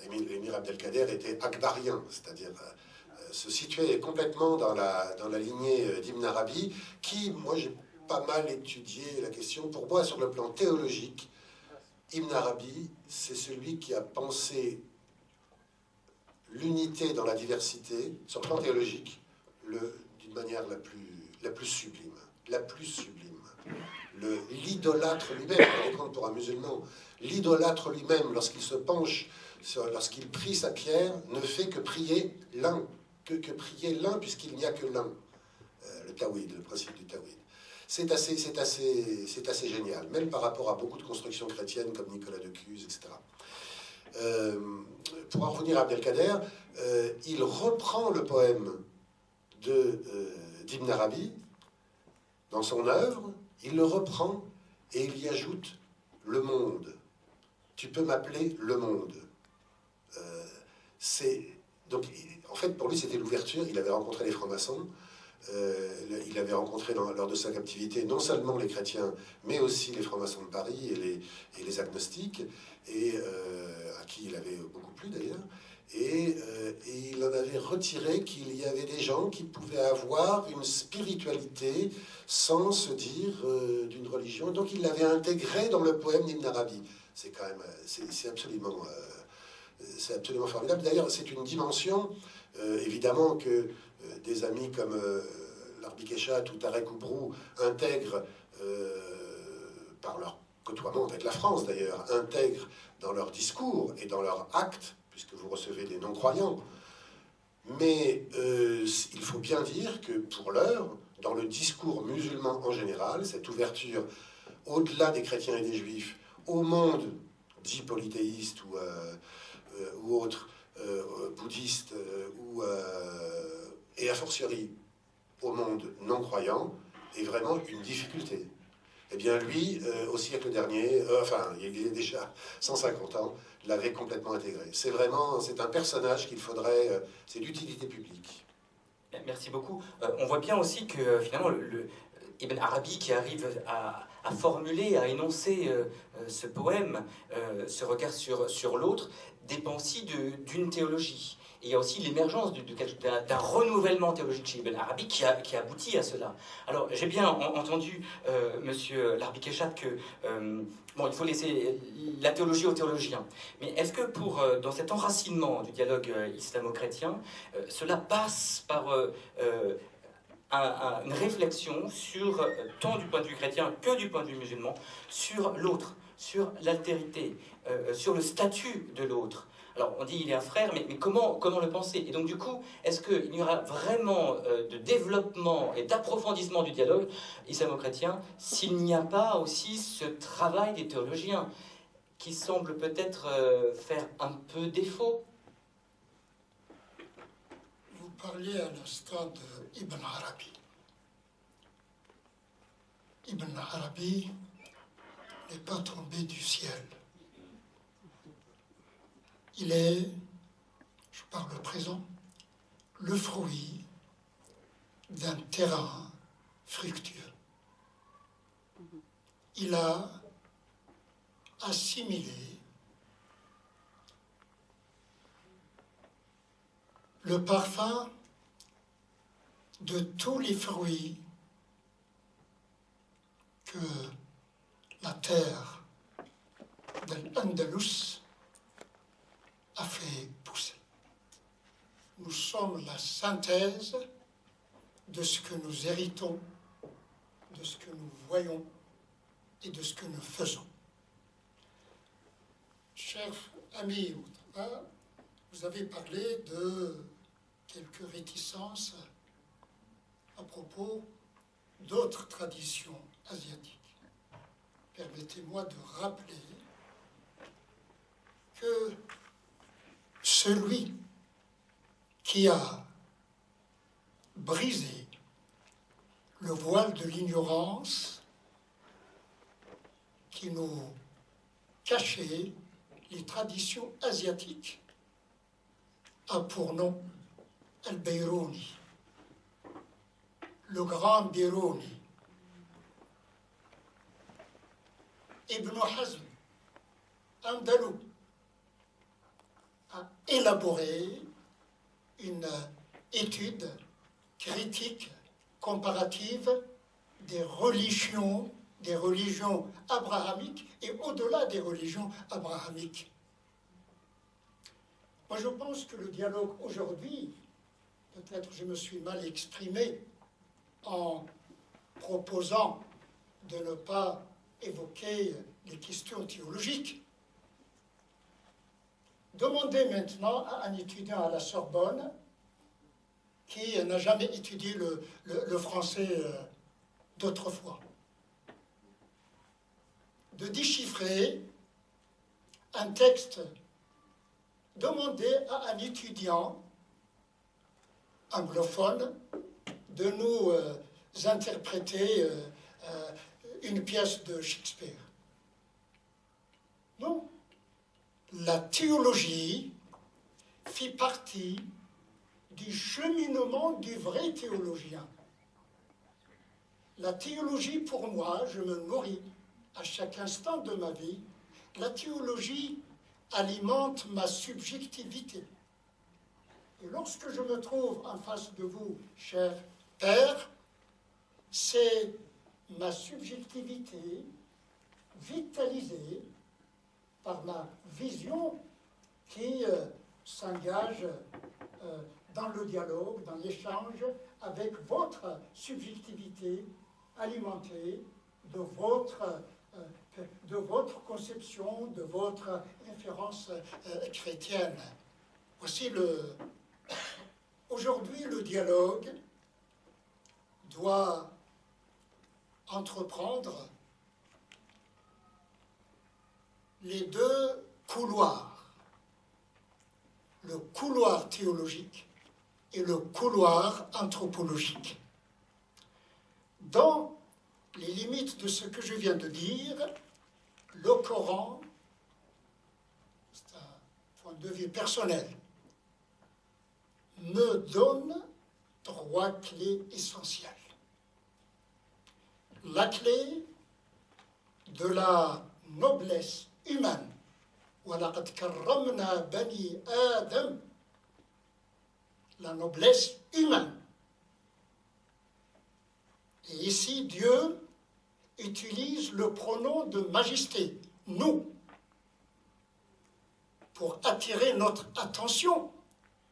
l'émir Abdelkader était akbarien, c'est-à-dire se situait complètement dans la lignée d'Ibn Arabi, qui, moi, j'ai pas mal étudié la question. Pour moi, sur le plan théologique, Ibn Arabi, c'est celui qui a pensé l'unité dans la diversité, sur le plan théologique, d'une manière la plus sublime. La plus sublime. L'idolâtre lui-même, par exemple, pour un musulman, l'idolâtre lui-même, lorsqu'il se penche, lorsqu'il prie sa pierre, ne fait que prier l'un, que prier l'un, puisqu'il n'y a que l'un. Le tawhid, le principe du tawhid. C'est assez génial, même par rapport à beaucoup de constructions chrétiennes comme Nicolas de Cuse, etc. Pour en revenir à Abdelkader, il reprend le poème d'Ibn Arabi dans son œuvre, il le reprend et il y ajoute le monde. Tu peux m'appeler le monde. Donc, en fait, pour lui, c'était l'ouverture. Il avait rencontré les francs-maçons. Il avait rencontré lors de sa captivité non seulement les chrétiens, mais aussi les francs-maçons de Paris et les agnostiques, et à qui il avait beaucoup plu d'ailleurs. Et il en avait retiré qu'il y avait des gens qui pouvaient avoir une spiritualité sans se dire d'une religion. Donc il l'avait intégré dans le poème d'Ibn Arabi. C'est quand même, c'est absolument formidable. D'ailleurs, c'est une dimension, évidemment, que des amis comme Larbi Keshat ou Tarek Oubrou intègrent, par leur côtoiement avec la France d'ailleurs, intègrent dans leur discours et dans leurs actes, puisque vous recevez des non-croyants. Mais il faut bien dire que pour l'heure, dans le discours musulman en général, cette ouverture au-delà des chrétiens et des juifs, au monde dit polythéiste ou autres, bouddhistes, et a fortiori au monde non-croyant, est vraiment une difficulté. Eh bien, lui, au siècle dernier, il y a déjà 150 ans, l'avait complètement intégré. C'est un personnage qu'il faudrait... c'est l'utilité publique. Merci beaucoup. On voit bien aussi que finalement, Ibn Arabi qui arrive à formuler, à énoncer ce poème, ce regard sur l'autre, dépend aussi d'une théologie. Et il y a aussi l'émergence d'un renouvellement théologique chez Ibn Arabi qui aboutit à cela. Alors, j'ai bien entendu, monsieur Larbi Keshat, que il faut laisser la théologie aux théologiens. Mais est-ce que dans cet enracinement du dialogue islamo-chrétien, cela passe par une réflexion sur, tant du point de vue chrétien que du point de vue musulman, sur l'autre, sur l'altérité, sur le statut de l'autre? Alors, on dit il est un frère, mais comment le penser? Et donc, du coup, est-ce qu'il y aura vraiment de développement et d'approfondissement du dialogue islamo-chrétien s'il n'y a pas aussi ce travail des théologiens qui semble peut-être faire un peu défaut? Vous parliez à l'instant d'Ibn Arabi. Ibn Arabi n'est pas tombé du ciel. Il est, je parle au présent, le fruit d'un terrain fructueux. Il a assimilé le parfum de tous les fruits que la terre de l'Andalus a fait pousser. Nous sommes la synthèse de ce que nous héritons, de ce que nous voyons et de ce que nous faisons. Cher ami, vous avez parlé de quelques réticences à propos d'autres traditions asiatiques. Permettez-moi de rappeler que celui qui a brisé le voile de l'ignorance qui nous cachait les traditions asiatiques a pour nom Al-Biruni, le grand Biruni. Ibn Hazm, Andalou, a élaboré une étude critique comparative des religions abrahamiques et au-delà des religions abrahamiques. Moi, je pense que le dialogue aujourd'hui, peut-être je me suis mal exprimé en proposant de ne pas évoquer les questions théologiques. Demandez maintenant à un étudiant à la Sorbonne qui n'a jamais étudié le français d'autrefois de déchiffrer un texte. Demandez à un étudiant anglophone de nous interpréter une pièce de Shakespeare. Non. La théologie fit partie du cheminement du vrai théologien. La théologie, pour moi, je me nourris à chaque instant de ma vie. La théologie alimente ma subjectivité. Et lorsque je me trouve en face de vous, cher Père, c'est ma subjectivité vitalisée par ma vision qui s'engage dans le dialogue, dans l'échange avec votre subjectivité alimentée de votre conception, de votre référence chrétienne. Voici aujourd'hui, le dialogue doit entreprendre les deux couloirs le couloir théologique et le couloir anthropologique. Dans les limites de ce que je viens de dire, le Coran, c'est un point de vue personnel, me donne 3 clés essentielles. La clé de la noblesse humaine. وَلَقَدْ كَرَّمْنَا بَنِي آدَمَ. La noblesse humaine. Et ici, Dieu utilise le pronom de majesté, nous, pour attirer notre attention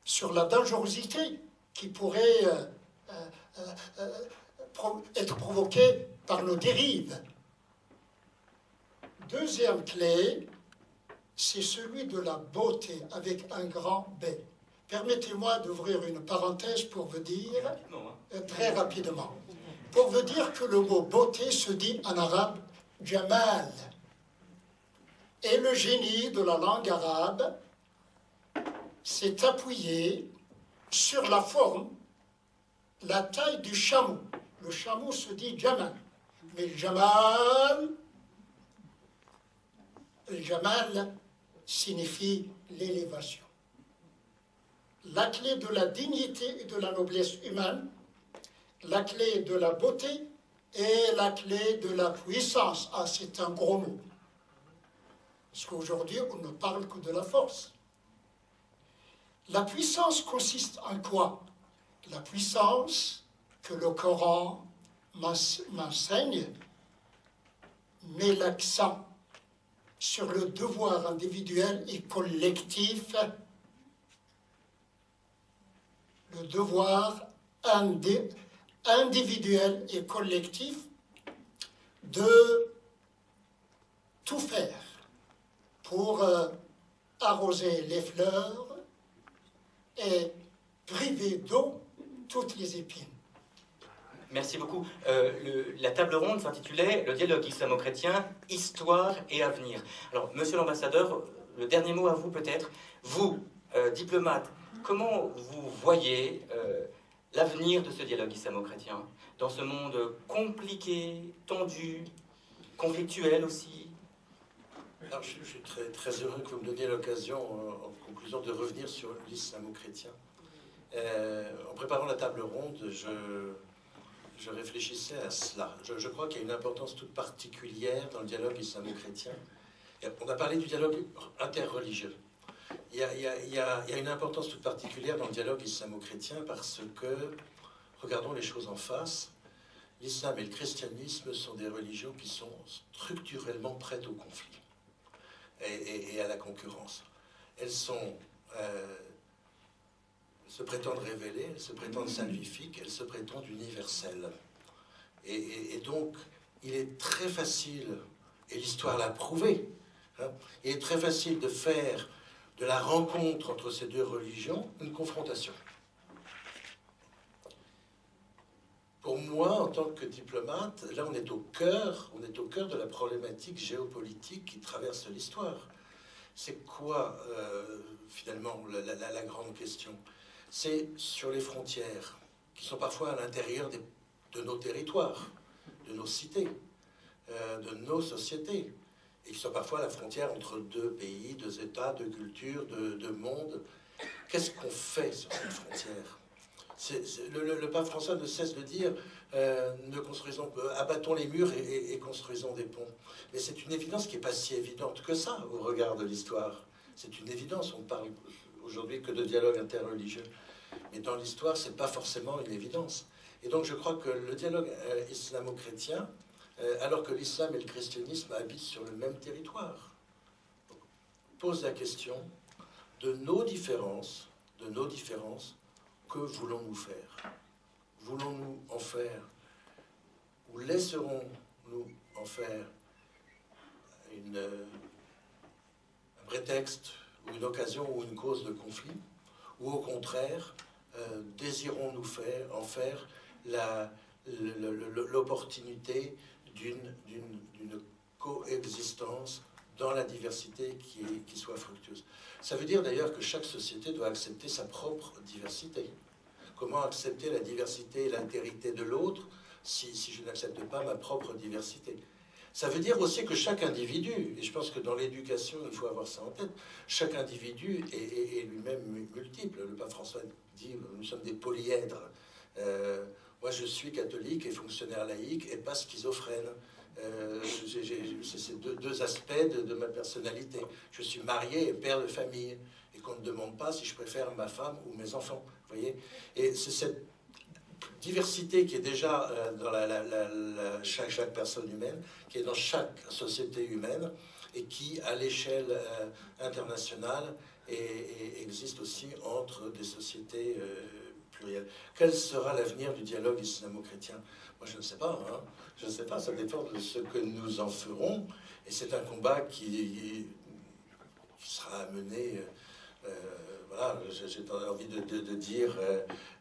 sur la dangerosité qui pourrait être provoquée par nos dérives. Deuxième clé, c'est celui de la beauté avec un grand B. Permettez-moi d'ouvrir une parenthèse pour vous dire, très rapidement, pour vous dire que le mot beauté se dit en arabe jamal. Et le génie de la langue arabe s'est appuyé sur la forme, la taille du chameau. Le chameau se dit jamal. Mais le jamal signifie l'élévation. La clé de la dignité et de la noblesse humaine, la clé de la beauté et la clé de la puissance. Ah, c'est un gros mot. Parce qu'aujourd'hui, on ne parle que de la force. La puissance consiste en quoi? La puissance que le Coran m'enseigne met l'accent sur le devoir individuel et collectif, le devoir individuel et collectif de tout faire pour arroser les fleurs et priver d'eau toutes les épines. Merci beaucoup. La table ronde s'intitulait « Le dialogue islamo-chrétien, histoire et avenir ». Alors, monsieur l'ambassadeur, le dernier mot à vous peut-être. Vous, diplomate, comment vous voyez l'avenir de ce dialogue islamo-chrétien dans ce monde compliqué, tendu, conflictuel aussi? Alors, je suis très, très heureux que vous me donniez l'occasion, en conclusion, de revenir sur l'islamo-chrétien. En préparant la table ronde, je réfléchissais à cela. Je crois qu'il y a une importance toute particulière dans le dialogue islamo-chrétien. On a parlé du dialogue interreligieux. Il y a une importance toute particulière dans le dialogue islamo-chrétien parce que, regardons les choses en face, l'islam et le christianisme sont des religions qui sont structurellement prêtes au conflit et à la concurrence. Elles se prétendent révélées, elles se prétendent salvifiques, elles se prétendent universelles. Et donc, il est très facile, et l'histoire l'a prouvé, il est très facile de faire de la rencontre entre ces deux religions une confrontation. Pour moi, en tant que diplomate, là on est au cœur de la problématique géopolitique qui traverse l'histoire. C'est quoi, finalement, la grande question? C'est sur les frontières, qui sont parfois à l'intérieur de nos territoires, de nos cités, de nos sociétés, et qui sont parfois à la frontière entre deux pays, deux États, deux cultures, deux mondes. Qu'est-ce qu'on fait sur cette frontière? Le pape François ne cesse de dire abattons les murs et construisons des ponts. Mais c'est une évidence qui n'est pas si évidente que ça au regard de l'histoire. C'est une évidence, on ne parle aujourd'hui que de dialogue interreligieux. Mais dans l'histoire, ce n'est pas forcément une évidence. Et donc je crois que le dialogue islamo-chrétien, alors que l'islam et le christianisme habitent sur le même territoire, pose la question de nos différences, que voulons-nous faire? Voulons-nous en faire, ou laisserons-nous en faire un prétexte, ou une occasion, ou une cause de conflit? Ou au contraire, désirons-nous en faire l'opportunité d'une coexistence dans la diversité qui soit fructueuse. Ça veut dire d'ailleurs que chaque société doit accepter sa propre diversité. Comment accepter la diversité et l'altérité de l'autre si je n'accepte pas ma propre diversité? Ça veut dire aussi que chaque individu, et je pense que dans l'éducation, il faut avoir ça en tête, chaque individu est lui-même multiple. Le pape François dit, nous sommes des polyèdres. Moi, je suis catholique et fonctionnaire laïque et pas schizophrène. C'est deux aspects de ma personnalité. Je suis marié et père de famille. Et qu'on ne demande pas si je préfère ma femme ou mes enfants. Vous voyez? Et c'est cette diversité qui est déjà dans chaque personne humaine, qui est dans chaque société humaine, et qui, à l'échelle internationale, existe aussi entre des sociétés plurielles. Quel sera l'avenir du dialogue islamo-chrétien? Moi, je ne sais pas. Hein. Je ne sais pas, ça dépend de ce que nous en ferons. Et c'est un combat qui sera amené... voilà, j'ai envie de dire,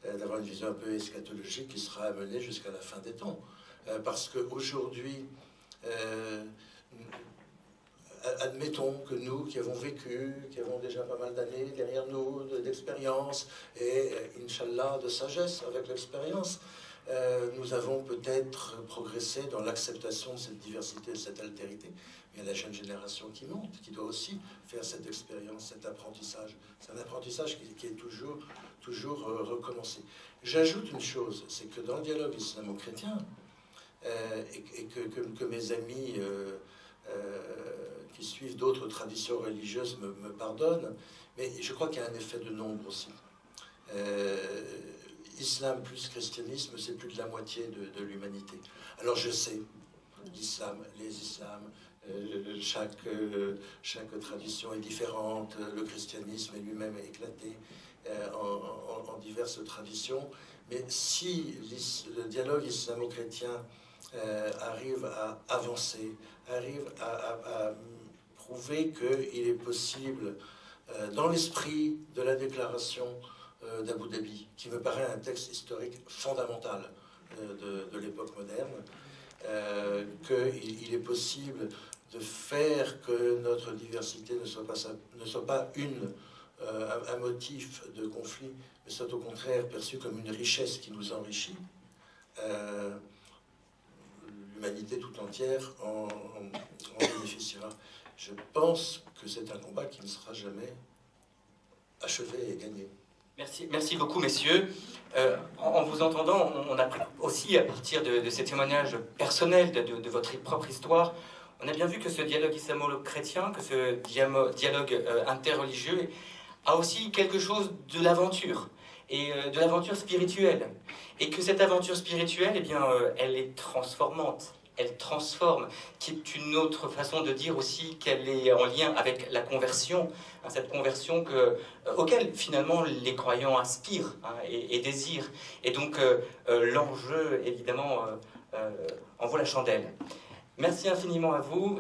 d'avoir une vision un peu eschatologique qui sera amenée jusqu'à la fin des temps. Parce qu'aujourd'hui, admettons que nous qui avons vécu, qui avons déjà pas mal d'années derrière nous, d'expérience, et Inch'Allah de sagesse avec l'expérience, nous avons peut-être progressé dans l'acceptation de cette diversité, de cette altérité. Il y a la jeune génération qui monte, qui doit aussi faire cette expérience, cet apprentissage. C'est un apprentissage qui est toujours recommencé. J'ajoute une chose, c'est que dans le dialogue islamo-chrétien, et que mes amis qui suivent d'autres traditions religieuses me pardonnent, mais je crois qu'il y a un effet de nombre aussi. Islam plus christianisme, c'est plus de la moitié de l'humanité. Alors je sais, l'islam, les islams, chaque tradition est différente, le christianisme est lui-même éclaté en diverses traditions, mais si le dialogue islamo-chrétien arrive à avancer, arrive à prouver qu'il est possible, dans l'esprit de la déclaration d'Abu Dhabi, qui me paraît un texte historique fondamental de l'époque moderne, qu'il est possible de faire que notre diversité ne soit pas un motif de conflit, mais soit au contraire perçue comme une richesse qui nous enrichit. L'humanité tout entière en bénéficiera. Je pense que c'est un combat qui ne sera jamais achevé et gagné. Merci beaucoup, messieurs. En vous entendant, on a aussi, à partir de ces témoignages personnels de votre propre histoire, on a bien vu que ce dialogue islamo-chrétien, que ce dialogue interreligieux a aussi quelque chose de l'aventure, et de l'aventure spirituelle. Et que cette aventure spirituelle, eh bien, elle est transformante. Elle transforme, qui est une autre façon de dire aussi qu'elle est en lien avec la conversion, hein, cette conversion auquel finalement les croyants aspirent, hein, et désirent. Et donc l'enjeu, évidemment, en vaut la chandelle. Merci infiniment à vous.